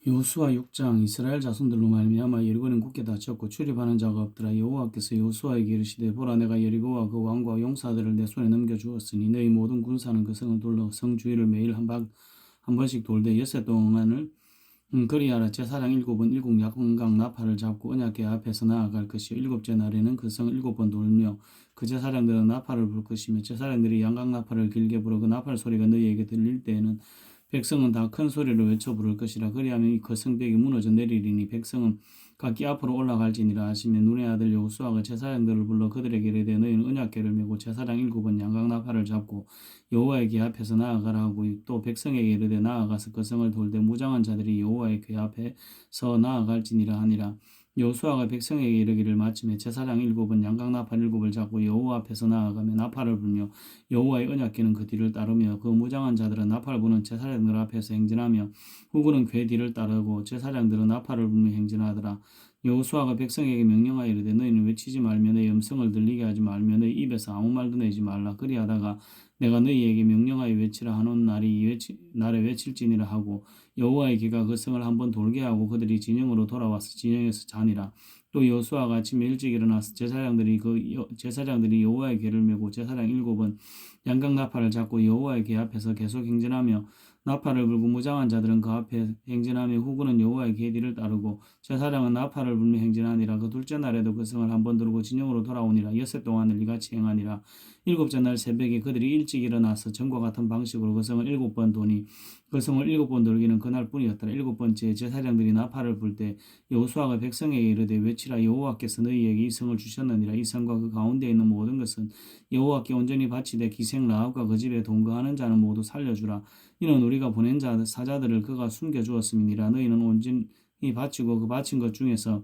여호수아 6장. 이스라엘 자손들로 말미암아 여리고는 굳게 닫혔고 출입하는 자가 없더라. 여호와께서 여호수아에게 이르시되 보라, 내가 여리고와 그 왕과 용사들을 내 손에 넘겨주었으니 너희 모든 군사는 그 성을 둘러 성 주위를 매일 한 번씩 돌되 엿새 동안을 그리하라. 제사장 7은 일곱 양각 나팔을 잡고 언약궤 앞에서 나아갈 것이요 일곱째 날에는 그 성을 7번 돌며 그 제사장들은 나팔을 불 것이며 제사장들이 양각 나팔을 길게 불어 그 나팔 소리가 너희에게 들릴 때에는 백성은 다 큰 소리로 외쳐 부를 것이라. 그리하면 그 성벽이 무너져 내리리니 백성은 각기 앞으로 올라갈지니라 하시며 눈의 아들 여호수아가 제사장들을 불러 그들에게 이르되 너희는 언약궤를 메고 제사장 7은 양각 나팔을 잡고 여호와의 궤 앞에서 나아가라 하고 또 백성에게 이르되 나아가서 그 성을 돌되 무장한 자들이 여호와의 궤 앞에서 나아갈지니라 하니라. 여호수아가 백성에게 이르기를 마침에 제사장 7은 양각 나팔 7을 잡고 여호와 앞에서 나아가며 나팔을 불며 여호와의 언약궤는 그 뒤를 따르며 그 무장한 자들은 나팔 부는 제사장들 앞에서 행진하며 후군은 궤 뒤를 따르고 제사장들은 나팔을 불며 행진하더라. 여호수아가 백성에게 명령하여 이르되 너희는 외치지 말며 내 음성을 들리게 하지 말며 너희 입에서 아무 말도 내지 말라. 그리하다가 내가 너희에게 명령하여 외치라 하는 날에 외칠지니라 하고 여호와의 궤가 그 성을 한번 돌게 하고 그들이 진영으로 돌아와서 진영에서 자니라. 또 여호수아가 아침에 일찍 일어나서 제사장들이 여호와의 궤를 메고 제사장 7은 양각 나팔을 잡고 여호와의 궤 앞에서 계속 행진하며 나팔을 불고 무장한 자들은 그 앞에 행진하며 후군은 여호와의 궤 뒤를 따르고 제사장은 나팔을 불며 행진하니라. 그 둘째 날에도 그 성을 한번 돌고 진영으로 돌아오니라. 엿새 동안을 이같이 행하니라. 일곱째 날 새벽에 그들이 일찍 일어나서 전과 같은 방식으로 그 성을 7번 도니 그 성을 7번 돌기는 그날뿐이었더라. 7번째 제사장들이 나팔을 불 때 여호수아가 백성에게 이르되 외치라. 여호와께서 너희에게 이 성을 주셨느니라. 이 성과 그 가운데 있는 모든 것은 여호와께 온전히 바치되 기생 라합과 그 집에 동거하는 자는 모두 살려주라. 이는 우리가 보낸 사자들을 그가 숨겨주었음이니라. 너희는 온전히 바치고 그 바친 것 중에서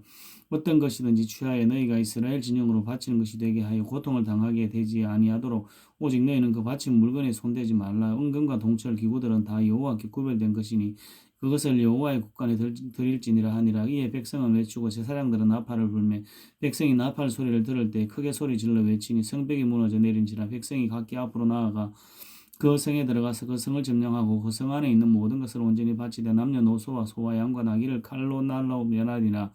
어떤 것이든지 취하여 너희가 이스라엘 진영으로 바치는 것이 되게 하여 고통을 당하게 되지 아니하도록 오직 너희는 그 바친 물건에 손대지 말라. 은금과 동철 기구들은 다 여호와께 구별된 것이니 그것을 여호와의 곳간에 드릴지니라 하니라. 이에 백성은 외치고 제사장들은 나팔을 불매 백성이 나팔 소리를 들을 때 크게 소리 질러 외치니 성벽이 무너져 내린지라. 백성이 각기 앞으로 나아가 그 성에 들어가서 그 성을 점령하고 그 성 안에 있는 모든 것을 온전히 바치되 남녀노소와 소와 양과 나귀를 칼로 날로 멸하리라.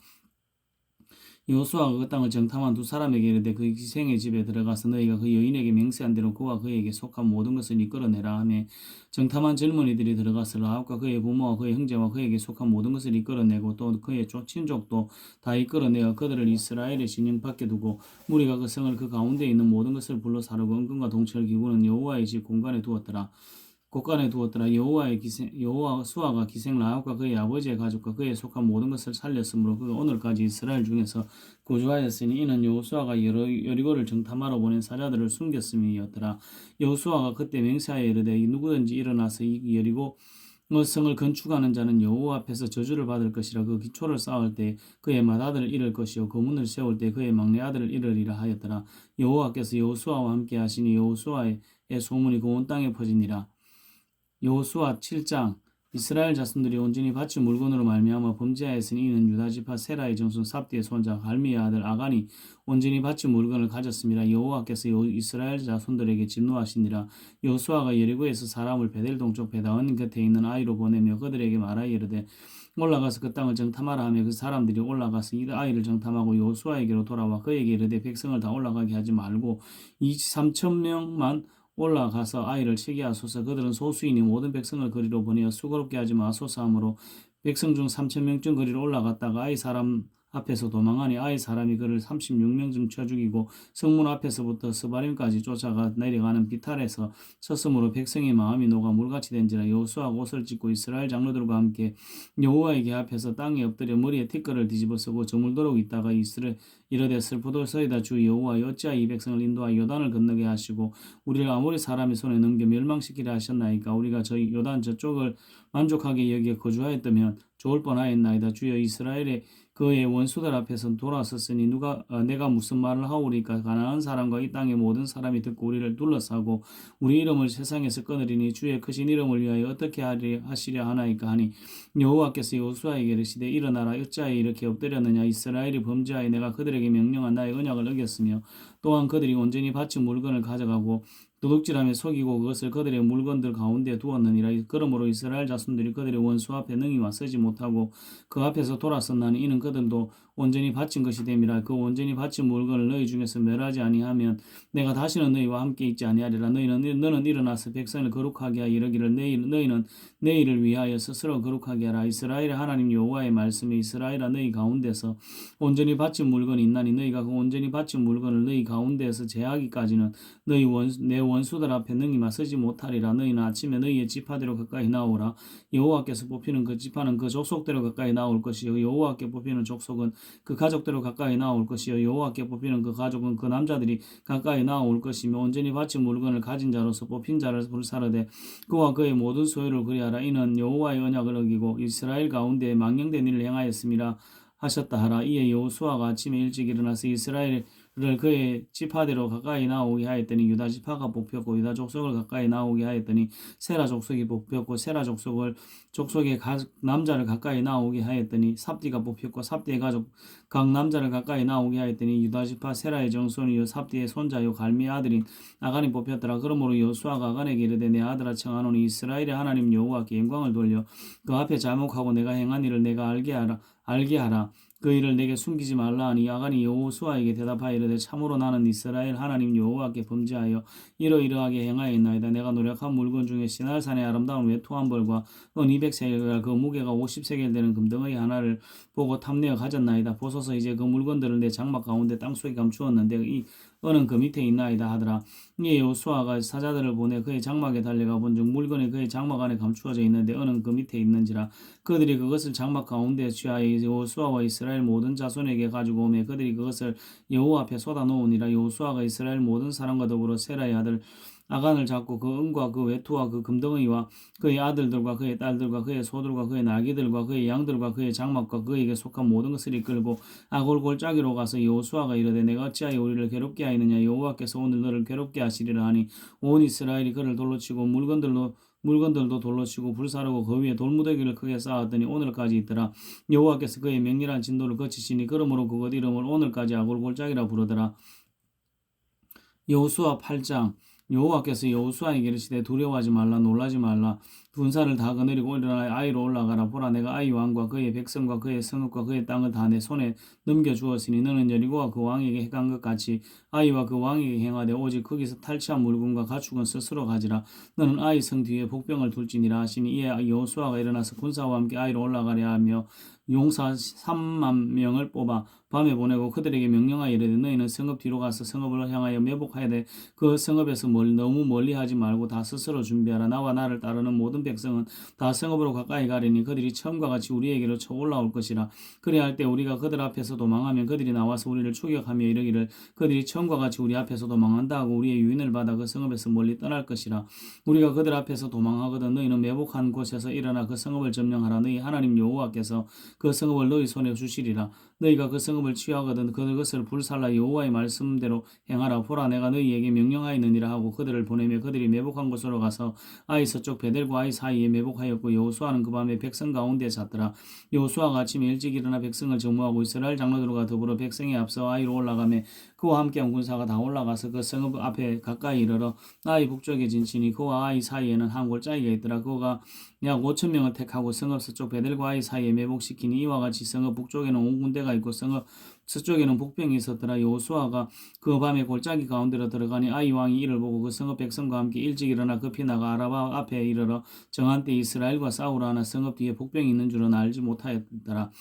여호수아가 그 땅을 정탐한 두 사람에게 이르되 그 기생의 집에 들어가서 너희가 그 여인에게 맹세한 대로 그와 그에게 속한 모든 것을 이끌어내라 하며 정탐한 젊은이들이 들어가서 라합과 그의 부모와 그의 형제와 그에게 속한 모든 것을 이끌어내고 또 그의 친족도 다 이끌어내어 그들을 이스라엘의 진영 밖에 두고 무리가 그 성을 그 가운데 있는 모든 것을 불러 사르고 은금과 동철 기구는 여호와의 집 곳간에 두었더라. 여호와 수아가 기생 라합과 그의 아버지의 가족과 그에 속한 모든 것을 살렸으므로 그가 오늘까지 이스라엘 중에서 거주하였으니 이는 여호수아가 여리고를 정탐하러 보낸 사자들을 숨겼음이었더라. 여호수아가 그때 맹세하여 이르되 누구든지 일어나서 이 여리고 성을 건축하는 자는 여호와 앞에서 저주를 받을 것이라. 그 기초를 쌓을 때 그의 맏아들을 잃을 것이요 그 문을 세울 때 그의 막내 아들을 잃으리라 하였더라. 여호와께서 여호수아와 함께 하시니 여호수아의 소문이 그 온 땅에 퍼지니라. 여호수아 7장. 이스라엘 자손들이 온전히 바친 물건으로 말미암아 범죄하였으니 이는 유다 지파 세라의 정손 삽디의 손자 갈미의 아들 아간이 온전히 바친 물건을 가졌습니다. 여호와께서 이스라엘 자손들에게 진노하시니라. 여호수아가 여리고에서 사람을 베델 동쪽 베다원 곁에 있는 아이로 보내며 그들에게 말하여 이르되 올라가서 그 땅을 정탐하라 하며 그 사람들이 올라가서 이 아이를 정탐하고 여호수아에게로 돌아와 그에게 이르되 백성을 다 올라가게 하지 말고 3,000명만 올라가서 아이를 치게 하소서. 그들은 소수이니 모든 백성을 거리로 보내어 수고롭게 하지 마소서 하므로 백성 중 3,000명쯤 거리로 올라갔다가 아이 사람 앞에서 도망하니 아이 사람이 그를 36명쯤 쳐 죽이고 성문 앞에서부터 스바림까지 쫓아가 내려가는 비탈에서 쳤으므로 백성의 마음이 녹아 물같이 된지라. 여호수아가 옷을 찢고 이스라엘 장로들과 함께 여호와의 궤 앞에서 땅에 엎드려 머리에 티끌을 뒤집어 쓰고 저물도록 있다가 이르되 슬프도소이다. 주 여호와 어찌하여 이 백성을 인도하여 요단을 건너게 하시고 우리를 아모리 사람의 손에 넘겨 멸망시키려 하셨나이까. 우리가 저희 요단 저쪽을 만족하게 여기에 거주하였다면 좋을 뻔하였나이다. 주여 이스라엘의 그의 원수들 앞에서 돌아섰으니 내가 무슨 말을 하오리까. 가나안 사람과 이 땅의 모든 사람이 듣고 우리를 둘러싸고 우리 이름을 세상에서 끊으리니 주의 크신 이름을 위하여 어떻게 하시려 하나이까 하니 여호와께서 여호수아에게 이르시되 일어나라. 어찌하여 이렇게 엎드렸느냐. 이스라엘이 범죄하여 내가 그들에게 명령한 나의 언약을 어겼으며 또한 그들이 온전히 바친 물건을 가져가고 도둑질하며 속이고 그것을 그들의 물건들 가운데 두었느니라. 그러므로 이스라엘 자손들이 그들의 원수 앞에 능히 맞서지 못하고 그 앞에서 돌아섰나니 이는 그들도 온전히 바친 것이 됨이라. 그 온전히 바친 물건을 너희 중에서 멸하지 아니하면 내가 다시는 너희와 함께 있지 아니하리라. 너는 일어나서 백성을 거룩하게 하여 이르기를 너희는 내일을 위하여 스스로 거룩하게 하라. 이스라엘의 하나님 여호와의 말씀에 이스라엘아 너희 가운데서 온전히 바친 물건이 있나니 너희가 그 온전히 바친 물건을 너희 가운데에서 제하기까지는 내 원수들 앞에 능히 맞서지 못하리라. 너희는 아침에 너희의 지파대로 가까이 나오라. 여호와께서 뽑히는 그 지파는 그 족속대로 가까이 나올 것이요 여호와께 뽑히는 족속은 그 가족대로 가까이 나올 것이요 여호와께 뽑히는 그 가족은 그 남자들이 가까이 나올 것이며 온전히 바친 물건을 가진 자로서 뽑힌 자를 불사르되 그와 그의 모든 소유를 그리하라. 이는 여호와의 언약을 어기고 이스라엘 가운데 망령된 일을 행하였음이라 하셨다 하라. 이에 여호수아가 아침에 일찍 일어나서 이스라엘을 그의 지파대로 가까이 나오게 하였더니 유다 지파가 뽑혔고 유다 족속을 가까이 나오게 하였더니 세라 족속이 뽑혔고 세라 족속의 남자를 가까이 나오게 하였더니 삽디가 뽑혔고 삽디의 가족 각 남자를 가까이 나오게 하였더니 유다 지파 세라의 정손이요 삽디의 손자요 갈미의 아들인 아간이 뽑혔더라. 그러므로 여호수아가 아간에게 이르되 내 아들아 청하노니 이스라엘의 하나님 여호와께 영광을 돌려 그 앞에 잘못하고 내가 행한 일을 내가 알게 하라. 그 일을 내게 숨기지 말라 하니 아간이 여호수아에게 대답하여 이르되 참으로 나는 이스라엘 하나님 여호와께 범죄하여 이러이러하게 행하였나이다. 내가 노력한 물건 중에 시날산의 아름다운 외투 한 벌과 은 200세겔과 그 무게가 50세겔 되는 금덩어리 하나를 보고 탐내어 가졌나이다. 보소서 이제 그 물건들을 내 장막 가운데 땅속에 감추었는데 이 은은 그 밑에 있나이다 하더라. 이에 여호수아가 사자들을 보내 그의 장막에 달려가 본즉 물건이 그의 장막 안에 감추어져 있는데 은은 그 밑에 있는지라. 그들이 그것을 장막 가운데 취하여 여호수아와 이스라엘 모든 자손에게 가지고 오매 그들이 그것을 여호와 앞에 쏟아 놓으니라. 여호수아가 이스라엘 모든 사람과 더불어 세라의 아들 아간을 잡고 그 은과 그 외투와 그 금덩이와 그의 아들들과 그의 딸들과 그의 소들과 그의 나귀들과 그의 양들과 그의 장막과 그에게 속한 모든 것을 이끌고 아골 골짜기로 가서 여호수아가 이르되 내가 어찌하여 우리를 괴롭게 하였느냐. 여호와께서 오늘 너를 괴롭게 하시리라 하니 온 이스라엘이 그를 돌로 치고 물건들도 돌로 치고 불사르고 그 위에 돌무더기를 크게 쌓았더니 오늘까지 있더라. 여호와께서 그의 맹렬한 진도를 거치시니 그러므로 그것 이름을 오늘까지 아골 골짜기라 부르더라. 여호수아 8장. 여호와께서 여호수아에게 이르시되 두려워하지 말라 놀라지 말라 군사를 다 거느리고 일어나 아이로 올라가라. 보라 내가 아이 왕과 그의 백성과 그의 성읍과 그의 땅을 다 내 손에 넘겨주었으니 너는 여리고와 그 왕에게 행한 것 같이 아이와 그 왕에게 행하되 오직 거기서 탈취한 물건과 가축은 스스로 가지라. 너는 아이 성 뒤에 복병을 둘지니라 하시니 이에 여호수아가 일어나서 군사와 함께 아이로 올라가려 하며 용사 3만 명을 뽑아 밤에 보내고 그들에게 명령하여 이르되 너희는 성읍 뒤로 가서 성읍을 향하여 매복하야 돼. 그 성읍에서 너무 멀리 하지 말고 다 스스로 준비하라. 나와 나를 따르는 모든 백성은 다 성읍으로 가까이 가리니 그들이 처음과 같이 우리에게로 쳐 올라올 것이라. 그리할 때 우리가 그들 앞에서 도망하면 그들이 나와서 우리를 추격하며 이르기를 그들이 처음과 같이 우리 앞에서 도망한다 하고 우리의 유인을 받아 그 성읍에서 멀리 떠날 것이라. 우리가 그들 앞에서 도망하거든 너희는 매복한 곳에서 일어나 그 성읍을 점령하라. 너희 하나님 여호와께서 그 성읍을 너희 손에 주시리라. 너희가 그 성읍을 취하거든 그것을 불살라 여호와의 말씀대로 행하라. 보라 내가 너희에게 명령하였느니라 하고 그들을 보내며 그들이 매복한 곳으로 가서 아이 서쪽 베델과 아이 사이에 매복하였고 여호수아는 그 밤에 백성 가운데 잤더라. 여호수아가 아침에 일찍 일어나 백성을 정모하고 이스라엘 장로들과 더불어 백성에 앞서 아이로 올라가며 그와 함께한 군사가 다 올라가서 그 성읍 앞에 가까이 이르러 아이 북쪽에 진치니 그와 아이 사이에는 한 골짜기가 있더라. 그가 약 5천 명을 택하고 성읍 서쪽 베델과 아이 사이에 매복시키니 이와 같이 성읍 북쪽에는 5군데가 있고 성읍 서쪽에는 복병이 있었더라. 여호수아가 그 밤에 골짜기 가운데로 들어가니 아이 왕이 이를 보고 그 성읍 백성과 함께 일찍 일어나 급히 나가 아라바 앞에 이르러 정한 때 이스라엘과 싸우러 하나 성읍 뒤에 복병이 있는 줄은 알지 못하였더라.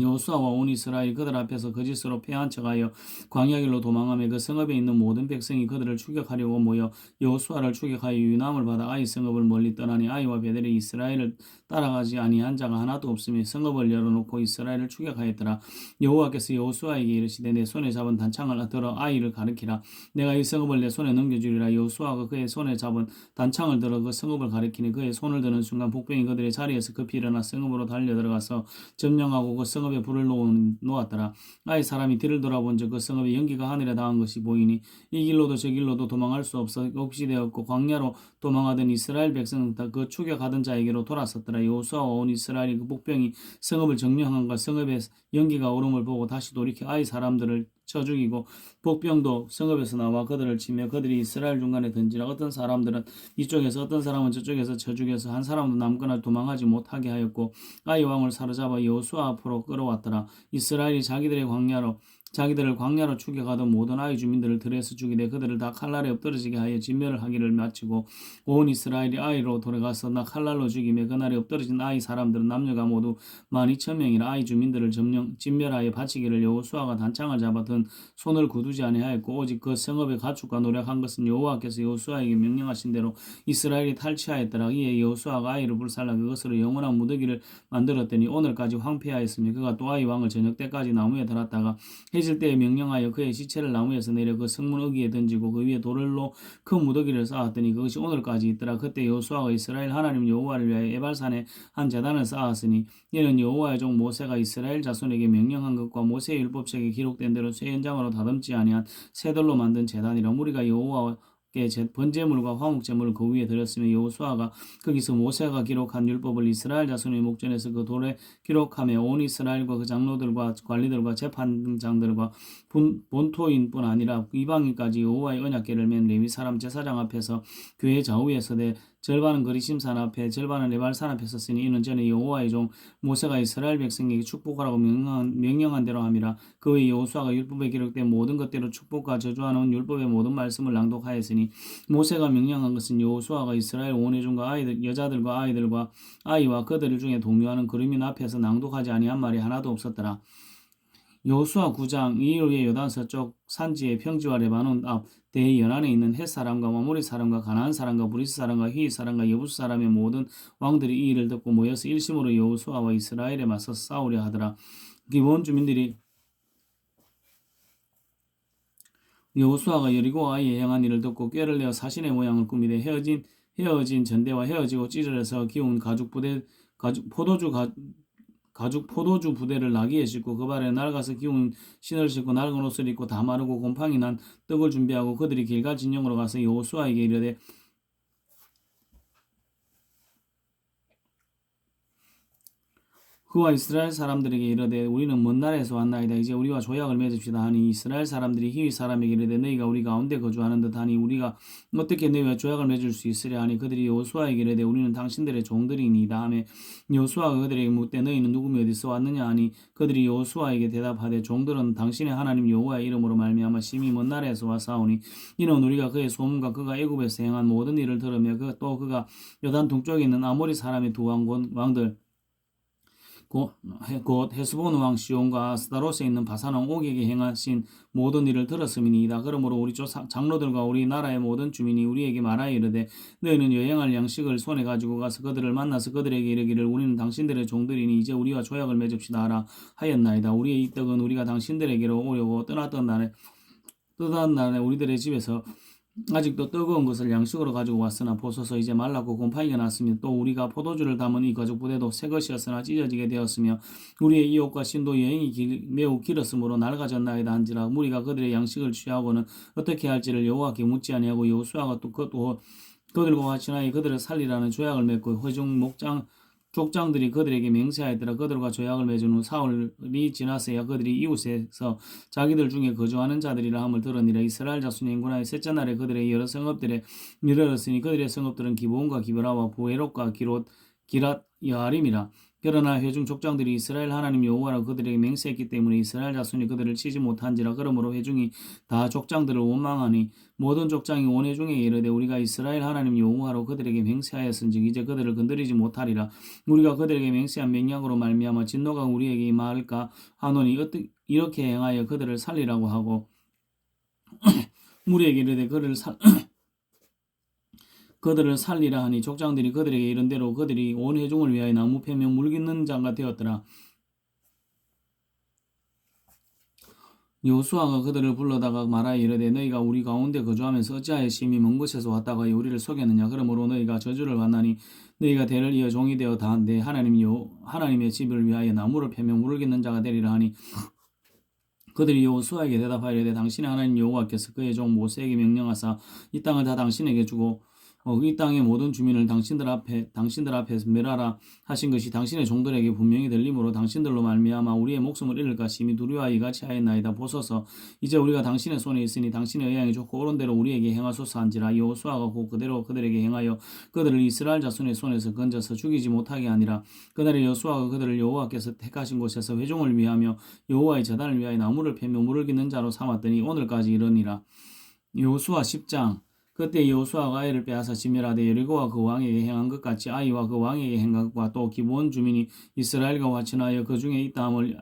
여호수아와 온 이스라엘 그들 앞에서 거짓으로 패한 척하여 광야길로 도망하며 그 성읍에 있는 모든 백성이 그들을 추격하려고 모여 여호수아를 추격하여 유남을 받아 아이 성읍을 멀리 떠나니 아이와 베델이 이스라엘을 따라가지 아니한 자가 하나도 없으며 성읍을 열어놓고 이스라엘을 추격하였더라. 여호와께서 여호수아에게 이르시되 내 손에 잡은 단창을 들어 아이를 가리키라. 내가 이 성읍을 내 손에 넘겨주리라. 여호수아가 그의 손에 잡은 단창을 들어 그 성읍을 가리키니 그의 손을 드는 순간 복병이 그들의 자리에서 급히 일어나 성읍으로 달려들어가서 점령하고 그 성읍에 불을 놓았더라. 아이 사람이 뒤를 돌아본즉 그 성읍의 연기가 하늘에 닿은 것이 보이니 이 길로도 저 길로도 도망할 수 없어 없이되었고 광야로 도망하던 이스라엘 백성은 다 그 추격하던 자에게로 돌아섰더라. 여호수아와 온 이스라엘이 그 복병이 성읍을 점령한과 성읍에 연기가 오름을 보고 다시 돌이켜 아이 사람들을 쳐 죽이고 복병도 성읍에서 나와 그들을 치며 그들이 이스라엘 중간에 던지라. 어떤 사람들은 이쪽에서 어떤 사람은 저쪽에서 쳐 죽여서 한 사람도 남거나 도망하지 못하게 하였고 아이 왕을 사로잡아 여호수아 앞으로 끌어왔더라. 이스라엘이 자기들을 광야로 죽여가던 모든 아이 주민들을 들에서 죽이되 그들을 다 칼날에 엎드러지게 하여 진멸을 하기를 마치고 온 이스라엘이 아이로 돌아가서 나 칼날로 죽이며 그날에 엎드러진 아이 사람들은 남녀가 모두 12,000명이라. 아이 주민들을 진멸하여 바치기를 여호수아가 단창을 잡았던 손을 거두지 아니하였고 오직 그 성읍의 가축과 노력한 것은 여호와께서 여호수아에게 명령하신 대로 이스라엘이 탈취하였더라. 이에 여호수아가 아이를 불살라 그것으로 영원한 무더기를 만들었더니 오늘까지 황폐하였으며 그가 또 아이 왕을 저녁 때까지 나무에 달았다가 해질 때에 명령하여 그의 시체를 나무에서 내려 그 성문 어귀에 던지고 그 위에 돌로 큰 무더기를 쌓았더니 그것이 오늘까지 있더라. 그때 여호수아가 이스라엘 하나님 여호와를 위하여 에발산에 한 제단을 쌓았으니 이는 여호와의 종 모세가 이스라엘 자손에게 명령한 것과 모세의 율법책에 기록된 대로 쇠 연장으로 다듬지 아니한 쇠돌로 만든 제단이라. 무리가 여호와 번제물과 화목제물을 그 위에 드렸으며 여호수아가 거기서 모세가 기록한 율법을 이스라엘 자손의 목전에서 그 돌에 기록하며 온 이스라엘과 그 장로들과 관리들과 재판장들과 본토인뿐 아니라 이방인까지 여호와의 언약궤를 맨 레위 사람 제사장 앞에서 교회 좌우에서 내 절반은 그리심산 앞에 절반은 에발산 앞에 섰으니 이는 전에 여호와의 종 모세가 이스라엘 백성에게 축복하라고 명령한 대로 함이라. 그 외에 여호수아가 율법에 기록된 모든 것대로 축복과 저주하는 율법의 모든 말씀을 낭독하였으니 모세가 명령한 것은 여호수아가 이스라엘 온 회중과 아이들 여자들과 아이들과 아이와 그들 중에 동요하는 그루민 앞에서 낭독하지 아니한 말이 하나도 없었더라. 여호수아 9장 이후에 요단 서쪽 산지의 평지와 레바논 앞 대의 연안에 있는 헷 사람과 아모리 사람과 가나안 사람과 브리스 사람과 히윗 사람과 여부스 사람의 모든 왕들이 이 일을 듣고 모여서 일심으로 여호수아와 이스라엘에 맞서 싸우려 하더라. 기브온 주민들이 여호수아가 여리고 아이에 행한 일을 듣고 꾀를 내어 사신의 모양을 꾸미되 헤어진 전대와 헤어지고 찢어져서 기운 포도주 부대를 나귀에 싣고 그 발에 낡아서 기운 신을 신고 낡은 옷을 입고 다 마르고 곰팡이 난 떡을 준비하고 그들이 길갈 진영으로 가서 여호수아에게 이르되 그와 이스라엘 사람들에게 이르되 우리는 먼 나라에서 왔나이다. 이제 우리와 조약을 맺읍시다 하니 이스라엘 사람들이 히윗 사람에게 이르되 너희가 우리 가운데 거주하는 듯하니 우리가 어떻게 너희와 조약을 맺을 수 있으랴 하니 그들이 여호수아에게 이르되 우리는 당신들의 종들이니이다 하매 여호수아가 그들에게 묻되 너희는 누구며 어디서 왔느냐 하니 그들이 여호수아에게 대답하되 종들은 당신의 하나님 여호와의 이름으로 말미암아 심히 먼 나라에서 왔사오니 이는 우리가 그의 소문과 그가 애굽에서 행한 모든 일을 들으며 또 그가 요단 동쪽에 있는 아모리 사람의 두 왕들 곧 헤스본 왕 시온과 아스타롯에 있는 바산 왕 옥에게 행하신 모든 일을 들었음이니이다. 그러므로 우리 장로들과 우리 나라의 모든 주민이 우리에게 말하여 이르되 너희는 여행할 양식을 손에 가지고 가서 그들을 만나서 그들에게 이르기를 우리는 당신들의 종들이니 이제 우리와 조약을 맺읍시다 하라 하였나이다. 우리의 이 떡은 우리가 당신들에게로 오려고 떠났던 날에 우리들의 집에서 아직도 뜨거운 것을 양식으로 가지고 왔으나 보소서 이제 말랐고 곰팡이가 났으며 또 우리가 포도주를 담은 이 가죽 부대도 새 것이었으나 찢어지게 되었으며 우리의 이 옷과 신도 여행이 매우 길었으므로 낡아졌나이다 한지라. 무리가 그들의 양식을 취하고는 어떻게 할지를 여호와께 묻지 아니하고 여호수아가 또 그들과 같이 나이 그들을 살리라는 조약을 맺고 회중 족장들이 그들에게 맹세하였더라. 그들과 조약을 맺은 후 사흘이 지나서야 그들이 이웃에서 자기들 중에 거주하는 자들이라 함을 들으니라. 이스라엘 자손의 인구나의 셋째 날에 그들의 여러 성읍들에 이르렀으니 그들의 성읍들은 기브온과 기브라와 부에롯과 기랏 여아림이라. 그러나 회중 족장들이 이스라엘 하나님 여호와라고 그들에게 맹세했기 때문에 이스라엘 자손이 그들을 치지 못한지라. 그러므로 회중이 다 족장들을 원망하니 모든 족장이 온 회중에게 이르되 우리가 이스라엘 하나님 여호와로 그들에게 맹세하였은즉 이제 그들을 건드리지 못하리라. 우리가 그들에게 맹세한 맹약으로 말미암아 진노가 우리에게 임할까 하노니 이렇게 행하여 그들을 살리라고 하고 우리에게 이르되 그들을 살리라 하니 족장들이 그들에게 이른 대로 그들이 온 회중을 위하여 나무 패며 물깃는 자가 되었더라. 여호수아가 그들을 불러다가 말하여 이르되 너희가 우리 가운데 거주하면서 어찌하여 심히 먼 곳에서 왔다가 우리를 속였느냐. 그러므로 너희가 저주를 받나니 너희가 대를 이어 종이 되어 다 내 하나님의 집을 위하여 나무를 패며 물깃는 자가 되리라 하니 그들이 여호수아에게 대답하여 이르되 당신의 하나님 여호와께서 그의 종 모세에게 명령하사 이 땅을 다 당신에게 주고 이 땅의 모든 주민을 당신들 앞에서 멸하라 하신 것이 당신의 종들에게 분명히 들림으로 당신들로 말미암아 우리의 목숨을 잃을까 심히 두려워하여 이같이 하였나이다. 보소서, 이제 우리가 당신의 손에 있으니 당신의 의향이 좋고 옳은 대로 우리에게 행하소서 한지라. 여호수아가 곧 그대로 그들에게 행하여 그들을 이스라엘 자손의 손에서 건져서 죽이지 못하게 하니라. 그날에 여호수아가 그들을 여호와께서 택하신 곳에서 회중을 위하며 여호와의 제단을 위하여 나무를 패며 물을 깃는 자로 삼았더니 오늘까지 이르니라. 여호수아 10장. 그때 여호수아가 아이를 빼앗아 지멸하되 여리고와 그 왕에게 행한 것 같이 아이와 그 왕에게 행한 것과 또 기브온 주민이 이스라엘과 화친하여 그 중에 있다함을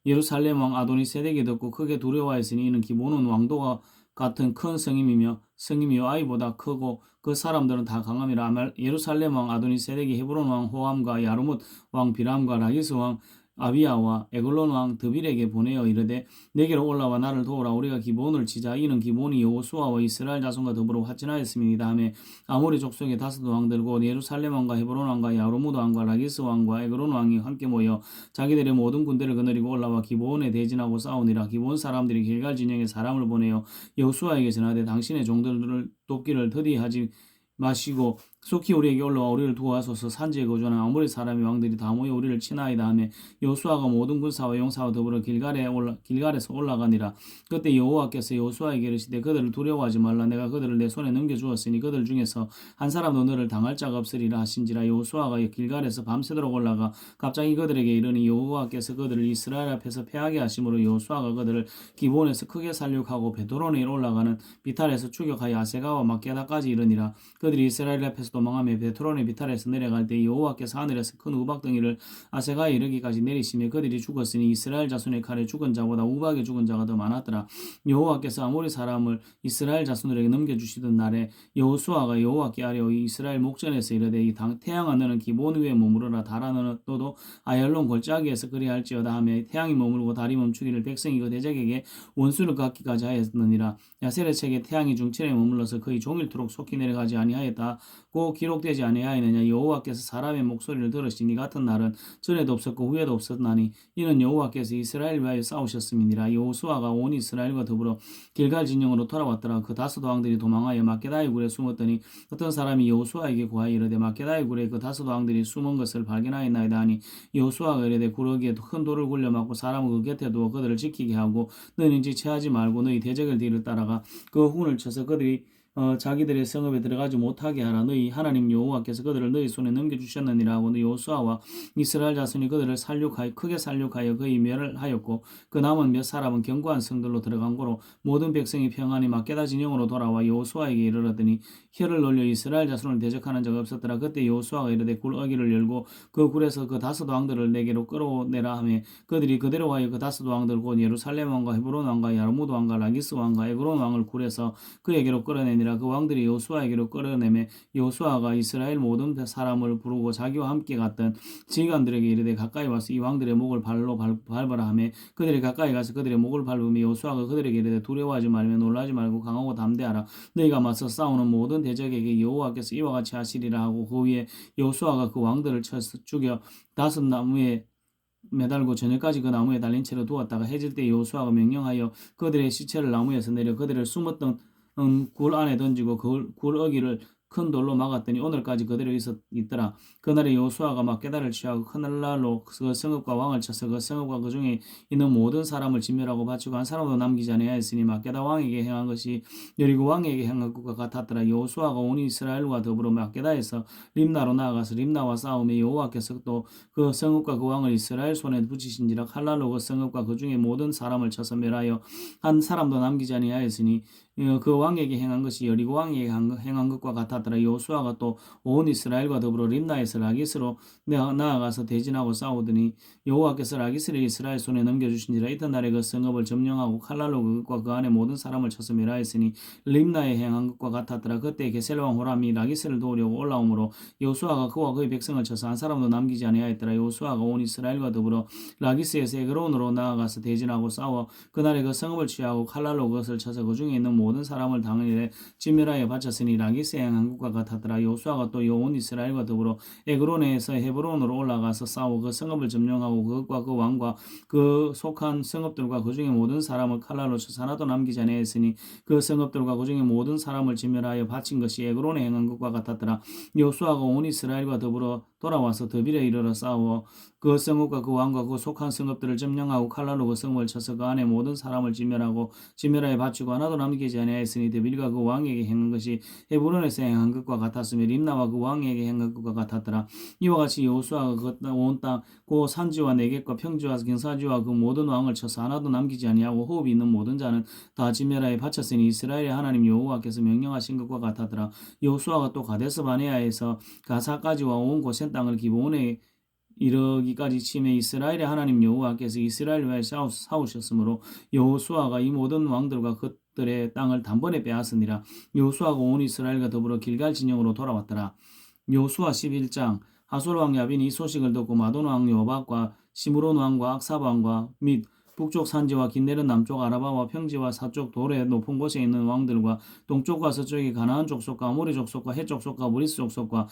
예루살렘 왕 아도니세덱이 듣고 크게 두려워하였으니 이는 기브온은 왕도와 같은 큰 성임이요 아이보다 크고 그 사람들은 다 강함이라. 예루살렘 왕 아도니세덱이 헤브론 왕 호암과 야르뭇 왕 비람과 라기스 왕 아비야와 에글론 왕 드빌에게 보내어 이르되 내게로 올라와 나를 도우라. 우리가 기브온을 치자. 이는 기브온이 여호수아와 이스라엘 자손과 더불어 화친하였음이니이다 하며 아모리 족속의 다섯 왕들 곧 예루살렘 왕과 헤브론 왕과 야르뭇 왕과 라기스 왕과 에글론 왕이 함께 모여 자기들의 모든 군대를 거느리고 올라와 기브온에 대진하고 싸우니라. 기브온 사람들이 길갈 진영에 사람을 보내어 여호수아에게 전하되 당신의 종들을 돕기를 더디하지 마시고 속히 우리에게 올라와 우리를 도와소서. 산지에 거주하는 아모리 사람의 왕들이 다 모여 우리를 치나이다 하며 여호수아가 모든 군사와 용사와 더불어 길갈에서 올라가니라. 그때 여호와께서 여호수아에게 이르시되 그들을 두려워하지 말라. 내가 그들을 내 손에 넘겨주었으니 그들 중에서 한 사람도 너를 당할 자가 없으리라 하신지라. 여호수아가 길갈에서 밤새도록 올라가 갑자기 그들에게 이르니 여호와께서 그들을 이스라엘 앞에서 패하게 하심으로 여호수아가 그들을 기브온에서 크게 살육하고 베드로니에 올라가는 비탈에서 추격하여 아세가와 막게다까지 이르니라. 그들이 이스라엘 앞에서 도망하며 베트론의 비탈에서 내려갈 때 여호와께서 하늘에서 큰 우박덩이를 아세가에 이르기까지 내리시며 그들이 죽었으니 이스라엘 자손의 칼에 죽은 자보다 우박에 죽은 자가 더 많았더라. 여호와께서 아모리 사람을 이스라엘 자손들에게 넘겨주시던 날에 여호수아가 여호와께 아뢰어 이스라엘 목전에서 이르되 이 태양아 너는 기브온 위에 머무르라. 달아 너도 아얄론 골짜기에서 그리할지어다 하며 태양이 머물고 달이 멈추기를 백성이 그 대적에게 원수를 갚기까지 하였느니라. 야셀의 책에 태양이 중천에 머물러서 거의 종일토록 속히 내려가지 아니하였다고 기록되지 아니하였느냐. 여호와께서 사람의 목소리를 들으시니 같은 날은 전에도 없었고 후에도 없었나니 이는 여호와께서 이스라엘 위하여 싸우셨음이니라. 여호수아가 온 이스라엘과 더불어 길갈 진영으로 돌아왔더라. 그 다섯 왕들이 도망하여 막게다의 굴에 숨었더니 어떤 사람이 여호수아에게 구하여 이르되 막게다의 굴에 그 다섯 왕들이 숨은 것을 발견하였나이다 하니 여호수아가 이르되 구러기에 큰 돌을 굴려 맞고 사람을 그 곁에 두어 그들을 지키게 하고 너희는 지체하지 말고 너희 대적을 뒤를 따라가 그 훈을 쳐서 그들이 자기들의 성읍에 들어가지 못하게 하라. 너희 하나님 여호와께서 그들을 너희 손에 넘겨주셨느니라 하고 여호수아와 이스라엘 자손이 그들을 크게 살육하여 거의 멸하였고 그 남은 몇 사람은 견고한 성들로 들어간 고로 모든 백성이 평안히 막게다 진영으로 돌아와 여호수아에게 이르렀더니 혀를 놀려 이스라엘 자손을 대적하는 자가 없었더라. 그때 여호수아가 이르되 굴 어기를 열고 그 굴에서 그 다섯 왕들을 내게로 끌어내라 하며 그들이 그대로 하여 그 다섯 왕들 곧 예루살렘 왕과 헤브론 왕과 야르뭇 왕과 라기스 왕과 에그론 왕을 굴에서 그에게로 끌어내니 그 왕들이 여호수아에게로 끌어내매 여호수아가 이스라엘 모든 사람을 부르고 자기와 함께 갔던 지휘관들에게 이르되 가까이 와서 이 왕들의 목을 발로 밟아라 하며 그들이 가까이 가서 그들의 목을 밟으며 여호수아가 그들에게 이르되 두려워하지 말며 놀라지 말고 강하고 담대하라. 너희가 맞서 싸우는 모든 대적에게 여호와께서 이와 같이 하시리라 하고 그 위에 여호수아가 그 왕들을 쳐서 죽여 다섯 나무에 매달고 저녁까지 그 나무에 달린 채로 두었다가 해질 때 여호수아가 명령하여 그들의 시체를 나무에서 내려 그들을 숨었던 굴 안에 던지고 굴 어기를 큰 돌로 막았더니 오늘까지 그대로 있더라. 그날에 여호수아가 막게다를 취하고 큰날로 그 성읍과 왕을 쳐서 그 성읍과 그 중에 있는 모든 사람을 진멸하고 바치고 한 사람도 남기지 아니하였으니 막게다 왕에게 행한 것이 여리고 왕에게 행한 것과 같았더라. 여호수아가 온 이스라엘과 더불어 막게다에서 림나로 나아가서 림나와 싸우며 여호와께서 또 그 성읍과 그 왕을 이스라엘 손에 붙이신지라. 칼날로 그 성읍과 그 중에 모든 사람을 쳐서 멸하여 한 사람도 남기지 아니하였으니 그 왕에게 행한 것이 여리고 왕에게 행한 것과 같았더라. 여호수아가 또 온 이스라엘과 더불어 림나에서 라기스로 나아가서 대진하고 싸우더니 여호와께서 라기스를 이스라엘 손에 넘겨주신지라. 이튿날에 그 성읍을 점령하고 칼날로 그것과 그 안에 모든 사람을 쳐서 멸하였으니 림나에 행한 것과 같았더라. 그때 게셀 왕 호람이 라기스를 도우려고 올라오므로 여호수아가 그와 그의 백성을 쳐서 한 사람도 남기지 아니하였더라. 여호수아가 온 이스라엘과 더불어 라기스에서 에그론으로 나아가서 대진하고 싸워 그날에 그 성읍을 취하고 칼날로 그것을 쳐서 그 중에 있는 모든 사람을 당일에 진멸하여 바쳤으니 라기스에 행한 것과 같았더라. 여호수아가 또 온 이스라엘과 더불어 에그론에서 헤브론으로 올라가서 싸워 그 성읍을 점령하고 그것과 그 왕과 그 속한 성읍들과 그 중에 모든 사람을 칼날로 쳐서 하나도 남기지 아니하였으니 그 성읍들과 그 중에 모든 사람을 진멸하여 바친 것이 에그론에 행한 것과 같았더라. 여호수아가 온 이스라엘과 더불어 돌아와서 더빌에 이르러 싸워 그 성읍과 그 왕과 그 속한 성읍들을 점령하고 칼날로 그 성읍을 쳐서 그 안에 모든 사람을 진멸하여 바치고 하나도 남기지 아니하였으니 더빌과 그 왕에게 행한 것이 헤브론에서 행한 것과 같았으며 림나와 그 왕에게 행한 것과 같았더라. 이와 같이 여호수아가 그 온 땅 그 산지와 내겝과 평지와 경사지와 그 모든 왕을 쳐서 하나도 남기지 아니하고 호흡이 있는 모든 자는 다 진멸하여 바쳤으니 이스라엘의 하나님 여호와께서 명령하신 것과 같았더라. 여호수아가 또 가데스 바네아에서 가사까지와 온 고센 땅을 기브온에 이르기까지 치매 이스라엘의 하나님 여호와께서 이스라엘을 위하여 싸우셨으므로 여호수아가 이 모든 왕들과 그들의 땅을 단번에 빼앗으니라. 여호수아가 온 이스라엘과 더불어 길갈 진영으로 돌아왔더라. 여호수아 11장. 하솔 왕 야빈이 이 소식을 듣고 마돈 왕 요박과 시므론 왕과 악삽 왕과 및 북쪽 산지와 긴네른 남쪽 아라바와 평지와 사쪽 돌의 높은 곳에 있는 왕들과 동쪽과 서쪽의 가나안 족속과 아모리 족속과 헷 족속과 무리스 족속과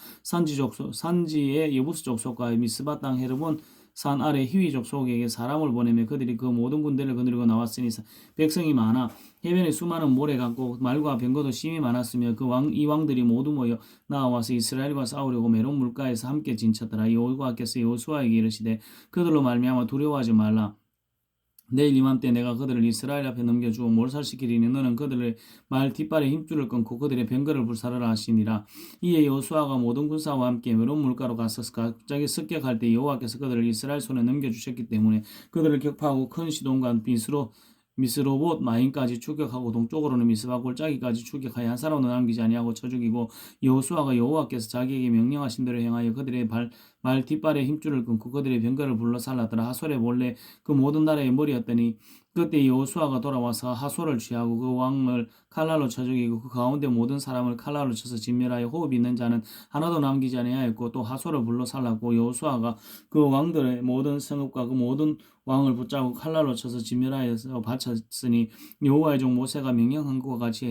산지의 여부스 족속과 미스바 땅 헤르본 산 아래 히위 족속에게 사람을 보내며 그들이 그 모든 군대를 거느리고 나왔으니 백성이 많아 해변에 수많은 모래 같고 말과 병거도 심히 많았으며 이 왕들이 모두 모여 나와서 이스라엘과 싸우려고 메론 물가에서 함께 진쳤더라. 여호와께서 여호수아에게 이르시되 그들로 말미암아 두려워하지 말라. 내일 이맘때 내가 그들을 이스라엘 앞에 넘겨주어 몰살시키리니 너는 그들의 말 뒷발에 힘줄을 끊고 그들의 병거를 불사르라 하시니라. 이에 여호수아가 모든 군사와 함께 메론 물가로 가서 갑자기 습격할 때 여호와께서 그들을 이스라엘 손에 넘겨주셨기 때문에 그들을 격파하고 큰 시돈과 미스로봇 마임까지 추격하고 동쪽으로는 미스바 골짜기까지 추격하여 한 사람도 남기지 아니하고 쳐 죽이고 여호수아가 여호와께서 자기에게 명령하신 대로 행하여 그들의 말 뒷발에 힘줄을 끊고 그들의 병거를 불러 살랐더라. 하솔의 본래 그 모든 나라의 머리였더니 그때 여호수아가 돌아와서 하솔을 취하고 그 왕을 칼날로 쳐 죽이고 그 가운데 모든 사람을 칼날로 쳐서 진멸하여 호흡 있는 자는 하나도 남기지 아니하였고 또 하솔을 불러 살랐고 여호수아가 그 왕들의 모든 성읍과 그 모든 왕을 붙잡고 칼날로 쳐서 진멸하여서 바쳤으니 여호와의 종 모세가 명령한 것과 같이